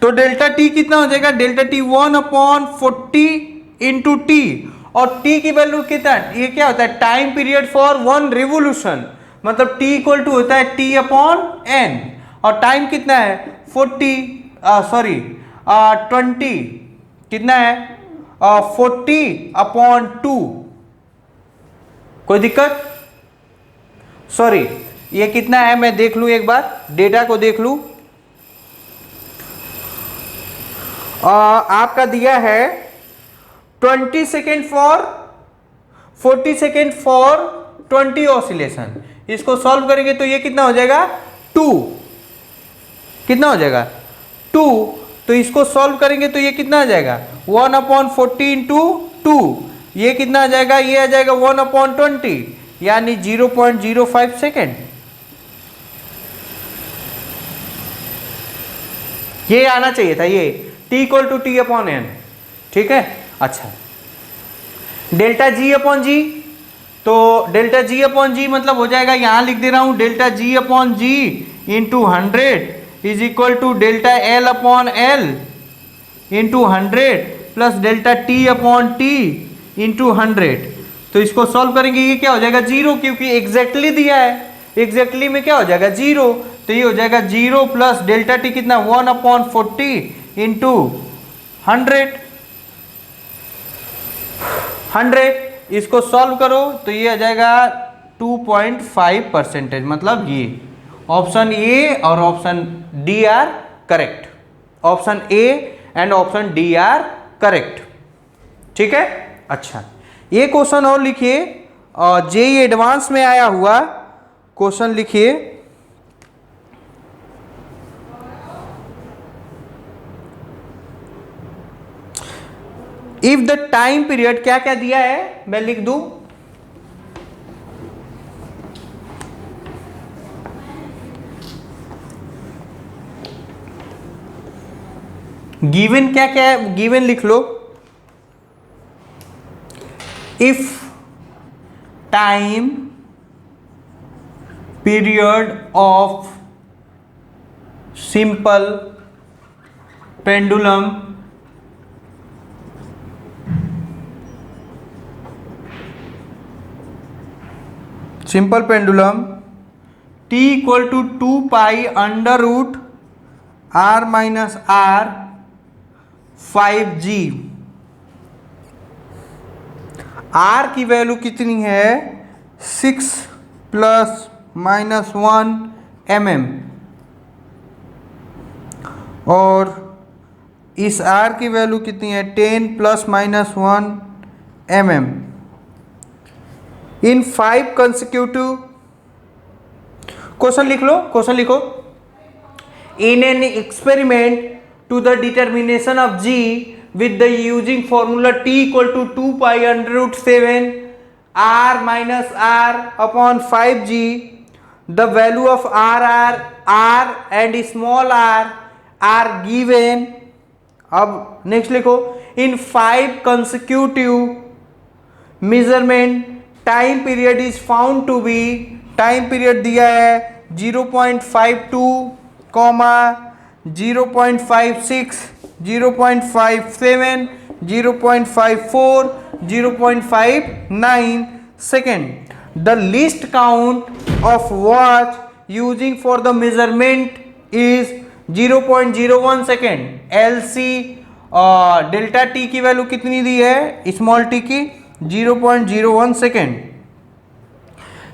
तो डेल्टा टी कितना हो जाएगा, delta T 1 upon 40 into T. और टी की वैल्यू कितना, ये क्या होता है, टाइम पीरियड फॉर 1 रिवोल्यूशन, मतलब टी इक्वल टू होता है टी अपॉन एन. और टाइम कितना है 20 कितना है 40 अपॉन 2. कोई दिक्कत? सॉरी, ये कितना है मैं देख लूं एक बार, डेटा को देख लूं. आपका दिया है 20 second for 40 second for 20 oscillation. इसको सॉल्व करेंगे तो ये कितना हो जाएगा 2. कितना हो जाएगा 2. तो इसको सॉल्व करेंगे तो ये कितना आ जाएगा 1 अपॉन 40 इंटू 2. ये कितना आ जाएगा, ये आ जाएगा 1 अपॉन 20 यानी 0.05 सेकेंड. ये आना चाहिए था, ये T equal to T upon N. ठीक है. अच्छा, डेल्टा जी अपॉन जी, तो डेल्टा जी अपॉन जी मतलब हो जाएगा, यहां लिख दे रहा हूं, delta ji upon ji into 100 is equal to delta L upon L into 100 plus delta T upon T into 100. तो इसको सॉल्व करेंगे, ये क्या हो जाएगा 0, क्योंकि एग्जैक्टली दिया है, एग्जैक्टली में क्या हो जाएगा 0. तो ये हो जाएगा 0 प्लस डेल्टा टी कितना 1 अपॉन 40 इंटू 100. इसको सॉल्व करो तो ये आ जाएगा 2.5%, मतलब ये ऑप्शन ए और option D R correct. Option A and option D R correct. ठीक है. अच्छा, ये क्वेश्चन और लिखिए, जेईई एडवांस में आया हुआ क्वेश्चन लिखिए. इफ द टाइम पीरियड, क्या क्या दिया है मैं लिख दूं, गिवन क्या क्या है, गिवन लिख लो। If time period of simple pendulum t equal to 2 pi under root r minus r 5g, r की वैल्यू कितनी है 6 प्लस माइनस 1 mm, और इस r की वैल्यू कितनी है 10 plus minus 1 mm in 5 consecutive. Question लिख लो, क्वेश्चन लिखो। In an experiment to the determination of g with the using formula t equal to 2 pi under root 7 r minus r upon 5g, the value of r and small r are given। अब नेक्स्ट लिखो, इन 5 consecutive measurement time period is found to be, time period दिया है 0.52, 0.56, 0.57, 0.54, 0.59 second. The least count of watch using for the measurement is 0.01 second. LC delta T की वैल्यू कितनी दी है स्मॉल टी की 0.01 second.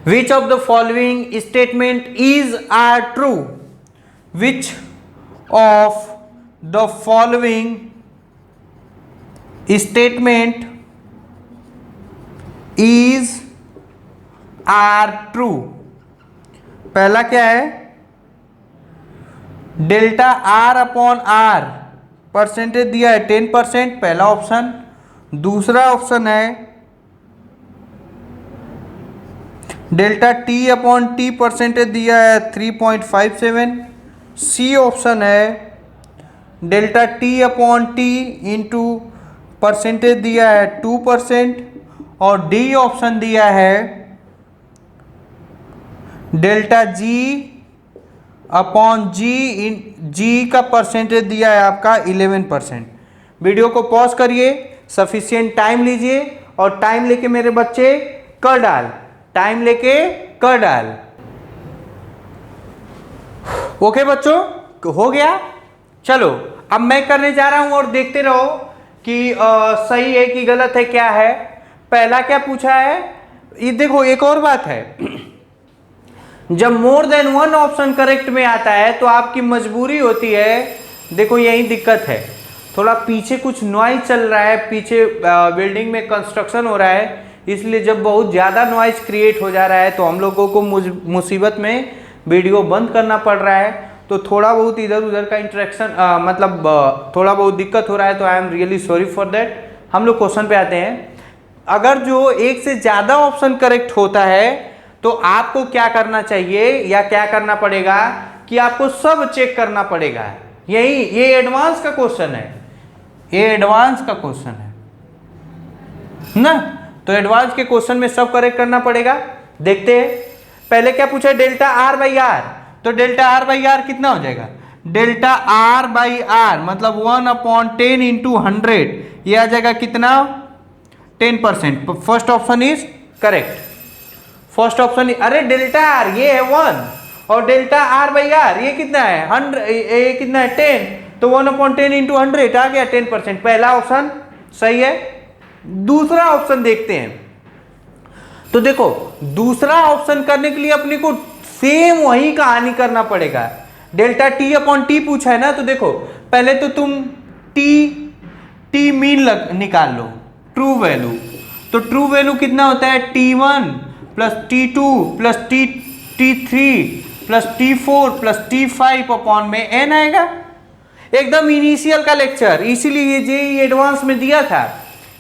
Which of the following statement is are true, which of the following statement is are true. पहला क्या है delta R upon R, percentage दिया है 10%, पहला ऑप्शन। दूसरा ऑप्शन है delta T upon T, percentage दिया है 3.57। सी ऑप्शन है delta T upon T into percentage दिया है 2%, और डी ऑप्शन दिया है डेल्टा जी अपॉन जी का परसेंटेज दिया है आपका 11%। वीडियो को पॉज करिए, सफिशिएंट टाइम लीजिए, और टाइम लेके मेरे बच्चे कर डाल, टाइम लेके कर डाल। ओके बच्चों, हो गया। चलो अब मैं करने जा रहा हूं और देखते रहो कि सही है कि गलत है, क्या है। पहला क्या पूछा है, ये देखो एक और बात है, जब more than one option correct में आता है तो आपकी मजबूरी होती है, देखो यही दिक्कत है, थोड़ा पीछे कुछ नॉइज चल रहा है, पीछे बिल्डिंग में कंस्ट्रक्शन हो रहा है, इसलिए जब बहुत ज़्यादा नॉइज क्रिएट हो जा रहा है तो हम लोगों को मुसीबत में वीडियो बंद करना पड़ रहा है। तो थोड़ा बहुत इधर उधर का इंटरेक्शन मतलब थोड़ा बहुत दिक्कत हो रहा है, तो I am really sorry for that. हम लोग क्वेश्चन पे आते हैं। अगर जो एक से ज़्यादा ऑप्शन करेक्ट होता है तो आपको क्या करना चाहिए या क्या करना पड़ेगा कि आपको सब चेक करना पड़ेगा। ये एडवांस का क्वेश्चन है, ये एडवांस का क्वेश्चन है ना, तो एडवांस के क्वेश्चन में सब करेक्ट करना पड़ेगा। देखते हैं पहले क्या पूछा है, डेल्टा आर बाई आर, तो डेल्टा आर बाई आर कितना हो जाएगा, डेल्टा आर बाई आर मतलब 1/10 इंटू 100, ये आ जाएगा कितना 10%। First option is correct, first option. अरे डेल्टा आर ये है 1 और डेल्टा आर बाई आर ये कितना है 100, ये कितना है 10, तो 1/10 इंटू 100 आ गया 10%। पहला ऑप्शन सही है। दूसरा ऑप्शन देखते हैं, तो देखो दूसरा ऑप्शन करने के लिए अपने को सेम वही कहानी करना पड़ेगा। डेल्टा टी अपॉन टी पूछा है ना, तो देखो पहले तो तुम टी मीन निकाल लो, ट्रू वैल्यू। तो ट्रू वैल्यू कितना होता है T1 plus T2 plus T3 plus T4 plus T5 upon में n आएगा। एकदम इनिशियल का लेक्चर, इसीलिए ये एडवांस में दिया था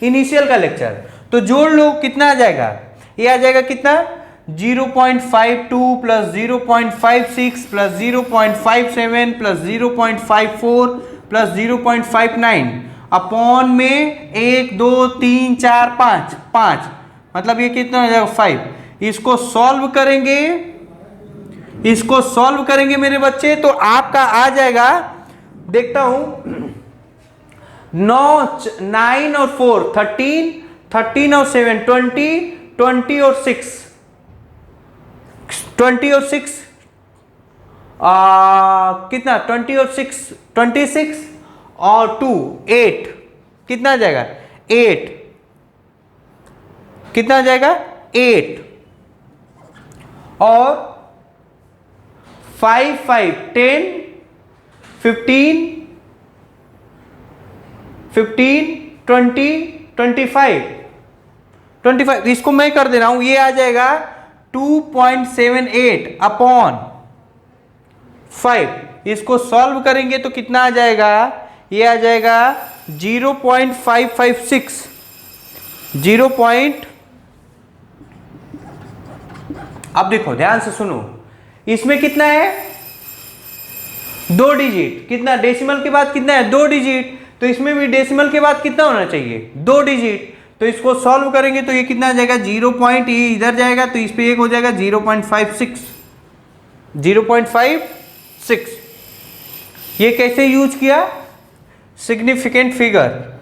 इनिशियल का लेक्चर। तो जोड़ लो, कितना आ जाएगा, ये आ जाएगा कितना 0.52 plus 0.56 plus 0.57 plus 0.54 plus 0.59 upon में 1 2 3 4 5 5, मतलब ये कितना हो जाएगा 5। इसको सॉल्व करेंगे, इसको सॉल्व करेंगे मेरे बच्चे, तो आपका आ जाएगा, देखता हूं, 9 और 4 13, 13 और 7 20, 20 और 6 20 और 6 कितना 20 और 6 26 और 2 8, कितना आ जाएगा 8, कितना आ जाएगा 8 और 5 5 10 15 15 20 25, इसको मैं कर दे रहा हूं, ये आ जाएगा 2.78 अपॉन 5। इसको सॉल्व करेंगे तो कितना आ जाएगा, ये आ जाएगा 0.556 अब देखो ध्यान से सुनो, इसमें कितना है 2 डिजिट, कितना डेसिमल के बाद कितना है 2 डिजिट, तो इसमें भी डेसिमल के बाद कितना होना चाहिए 2 डिजिट। तो इसको सॉल्व करेंगे तो ये कितना आ जाएगा 0. ये इधर जाएगा तो इस पे एक हो जाएगा 0.56 0.56। ये कैसे यूज किया, सिग्निफिकेंट फिगर,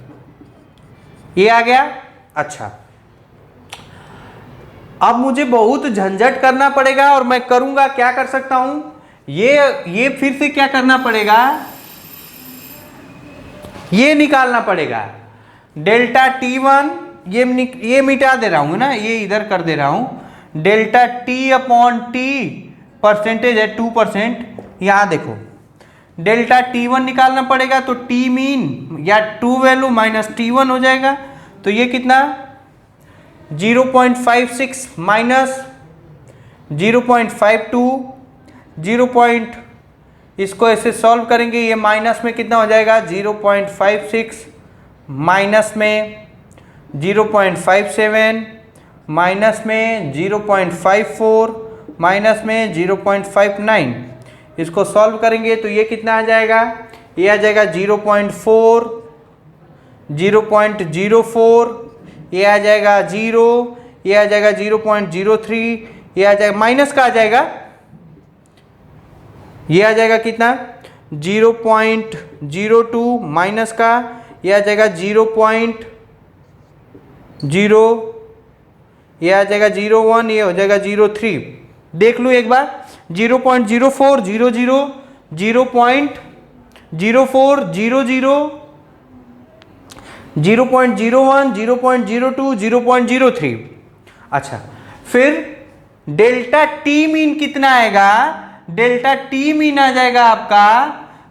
ये आ गया। अच्छा, अब मुझे बहुत झंझट करना पड़ेगा और मैं करूंगा, क्या कर सकता हूं, ये फिर से क्या करना पड़ेगा, ये निकालना पड़ेगा डेल्टा T1, ये मिटा दे रहा हूं ना, ये इधर कर दे रहा हूं, delta T upon T percentage है 2%, यहां देखो डेल्टा T1 निकालना पड़ेगा, तो T मीन या ट्रू वैल्यू माइनस T1 हो जाएगा, तो ये कितना 0.56 माइनस 0.52 इसको ऐसे सॉल्व करेंगे, ये माइनस में कितना हो जाएगा 0.56 माइनस में 0.57 माइनस में 0.54 माइनस में 0.59, इसको सॉल्व करेंगे तो ये कितना आ जाएगा, ये आ जाएगा 0.4 0.04, ये आ जाएगा 0, ये आ जाएगा 0.03, ये आ जाएगा माइनस का आ जाएगा, ये आ जाएगा कितना 0.02 माइनस का, ये आ जाएगा 0.0, ये आ जाएगा 0.1, ये हो जाएगा 0.3। देख लो एक बार 0.04 00 0.04 00 0.01 0.02 0.03। अच्छा, फिर डेल्टा टी मीन कितना आएगा, डेल्टा टी मीन आ जाएगा आपका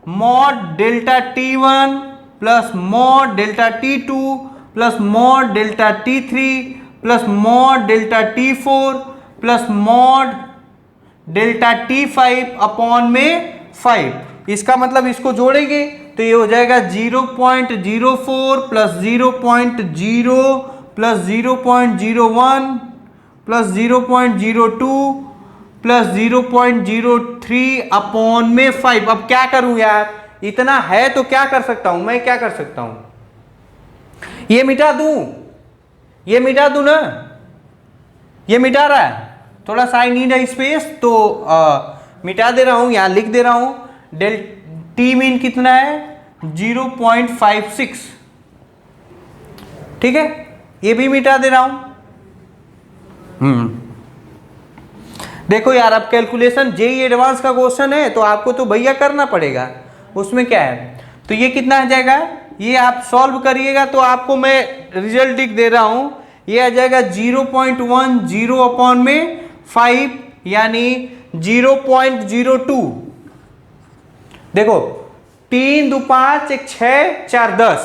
mod delta T1 plus mod delta T2 plus mod delta T3 plus mod delta T4 plus mod delta T5 upon में 5। इसका मतलब इसको जोड़ेंगे तो ये हो जाएगा 0.04 plus 0.0 plus 0.01 plus 0.02 plus 0.03 upon में 5। अब क्या करूं यार, इतना है तो क्या कर सकता हूं, मैं क्या कर सकता हूं, ये मिटा दूं, ये मिटा दूं ना, ये मिटा रहा है, थोड़ा सा आई नीड है स्पेस तो मिटा दे रहा हूं, यहां लिख दे रहा हूं डेल टी मीन कितना है 0.56, ठीक है, ये भी मिटा दे रहा हूं। देखो यार, अब कैलकुलेशन जेईई एडवांस का क्वेश्चन है तो आपको तो भैया करना पड़ेगा, उसमें क्या है, तो ये कितना आ जाएगा, ये आप सॉल्व करिएगा तो आपको मैं रिजल्ट लिख दे रहा हूं, ये आ जाएगा 0.10 अपॉन में 5 यानी 0.02। देखो 3 2 5 1 6 4 10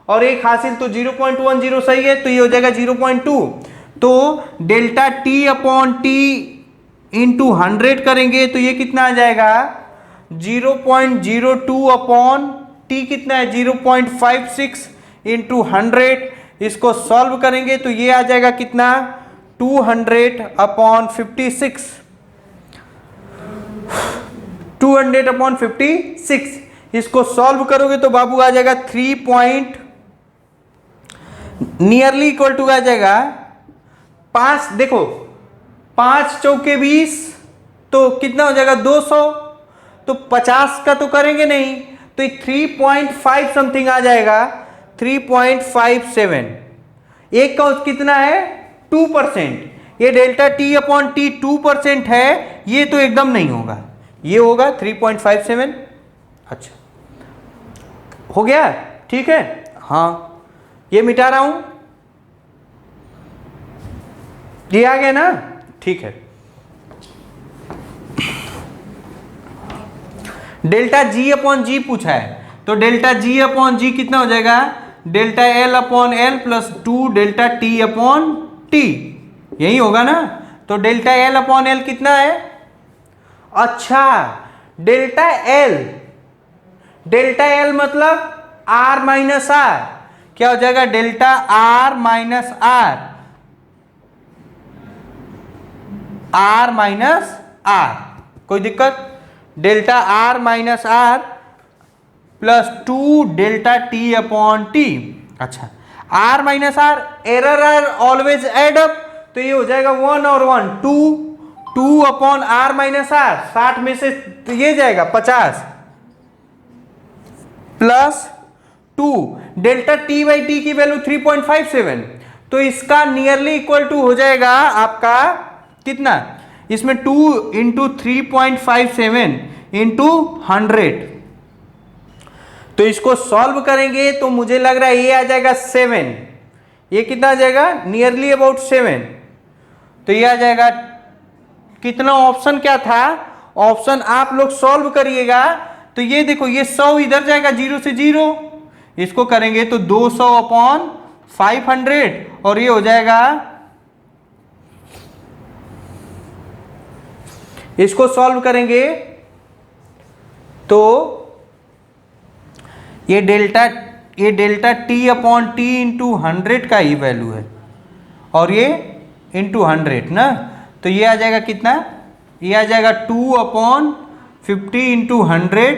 और एक हासिल तो 0.10 सही है, तो ये हो जाएगा 0.2। तो delta T upon T into 100 करेंगे तो ये कितना आ जाएगा 0.02 अपॉन टी कितना है 0.56 इंटू 100 इसको सॉल्व करेंगे तो ये आ जाएगा कितना 200/56 200/56 इसको सॉल्व करोगे तो बाबू आ जाएगा 3 नियरली इक्वल टू आ जाएगा 5 देखो 5 चौके 20 तो कितना हो जाएगा 200 तो 50 का तो करेंगे नहीं तो 3.5 समथिंग आ जाएगा 3.57 एक का कितना है 2%। ये डेल्टा T/T 2% है ये तो एकदम नहीं होगा ये होगा 3.57। अच्छा हो गया ठीक है हाँ ये मिटा रहा हूं ये आ गया ना ठीक है। डेल्टा G/G पूछा है तो डेल्टा G/G कितना हो जाएगा delta L/L plus 2 delta T/T यही होगा ना तो डेल्टा L/L कितना है अच्छा डेल्टा L मतलब R माइनस R क्या हो जाएगा डेल्टा R minus R minus R कोई दिक्कत delta R minus R plus 2 delta T/T। अच्छा R minus R error are always add up तो ये हो जाएगा 1 और 1 2/R माइनस R 60 में से तो ये जाएगा 50 प्लस 2 डेल्टा T/T की वैल्यू 3.57 तो इसका नियरली इक्वल टू हो जाएगा आपका कितना इसमें 2 इंटू 3.57 इंटू 100 तो इसको सॉल्व करेंगे तो मुझे लग रहा है ये आ जाएगा 7 ये कितना आ जाएगा नियरली अबाउट 7 तो ये आ जाएगा कितना ऑप्शन क्या था ऑप्शन आप लोग सॉल्व करिएगा तो ये देखो ये 100 इधर जाएगा 0 से 0 इसको करेंगे तो 200/500 और ये हो जाएगा इसको सॉल्व करेंगे तो ये डेल्टा T/T इंटू 100 का ही वैल्यू है और ये इंटू 100 ना तो ये आ जाएगा कितना ये आ जाएगा 2/50 इंटू 100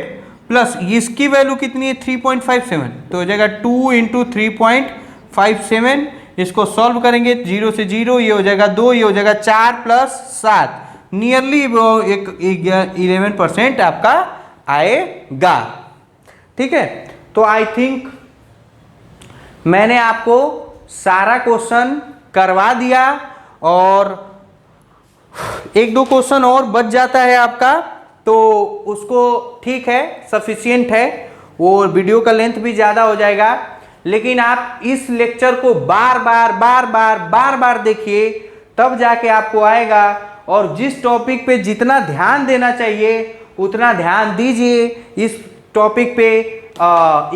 प्लस इसकी वैल्यू कितनी है 3.57 तो हो जाएगा 2 इंटू 3.57 इसको सॉल्व करेंगे 0 से 0 ये हो जाएगा 2 ये हो जाएगा 4 प्लस 7 नियरली 11% आपका आएगा ठीक है। तो आई थिंक मैंने आपको सारा क्वेश्चन करवा दिया और 1-2 क्वेश्चन और बच जाता है आपका तो उसको ठीक है सफिशिएंट है वो वीडियो का लेंथ भी ज़्यादा हो जाएगा लेकिन आप इस लेक्चर को बार बार देखिए तब जाके आपको आएगा और जिस टॉपिक पे जितना ध्यान देना चाहिए उतना ध्यान दीजिए। इस टॉपिक पे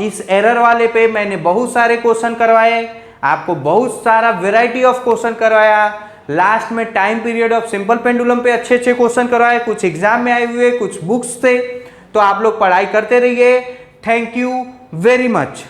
इस एरर वाले पे मैंने बहुत सारे क्वेश्चन करवाए आपको बहुत सारा वैरायटी ऑफ क्वेश्चन करवाया लास्ट में time period of simple pendulum पे अच्छे क्वेश्चन करवाए कुछ एग्जाम में आए हुए कुछ बुक्स थे तो आप लोग पढ़ाई करते रहिए। Thank you very much.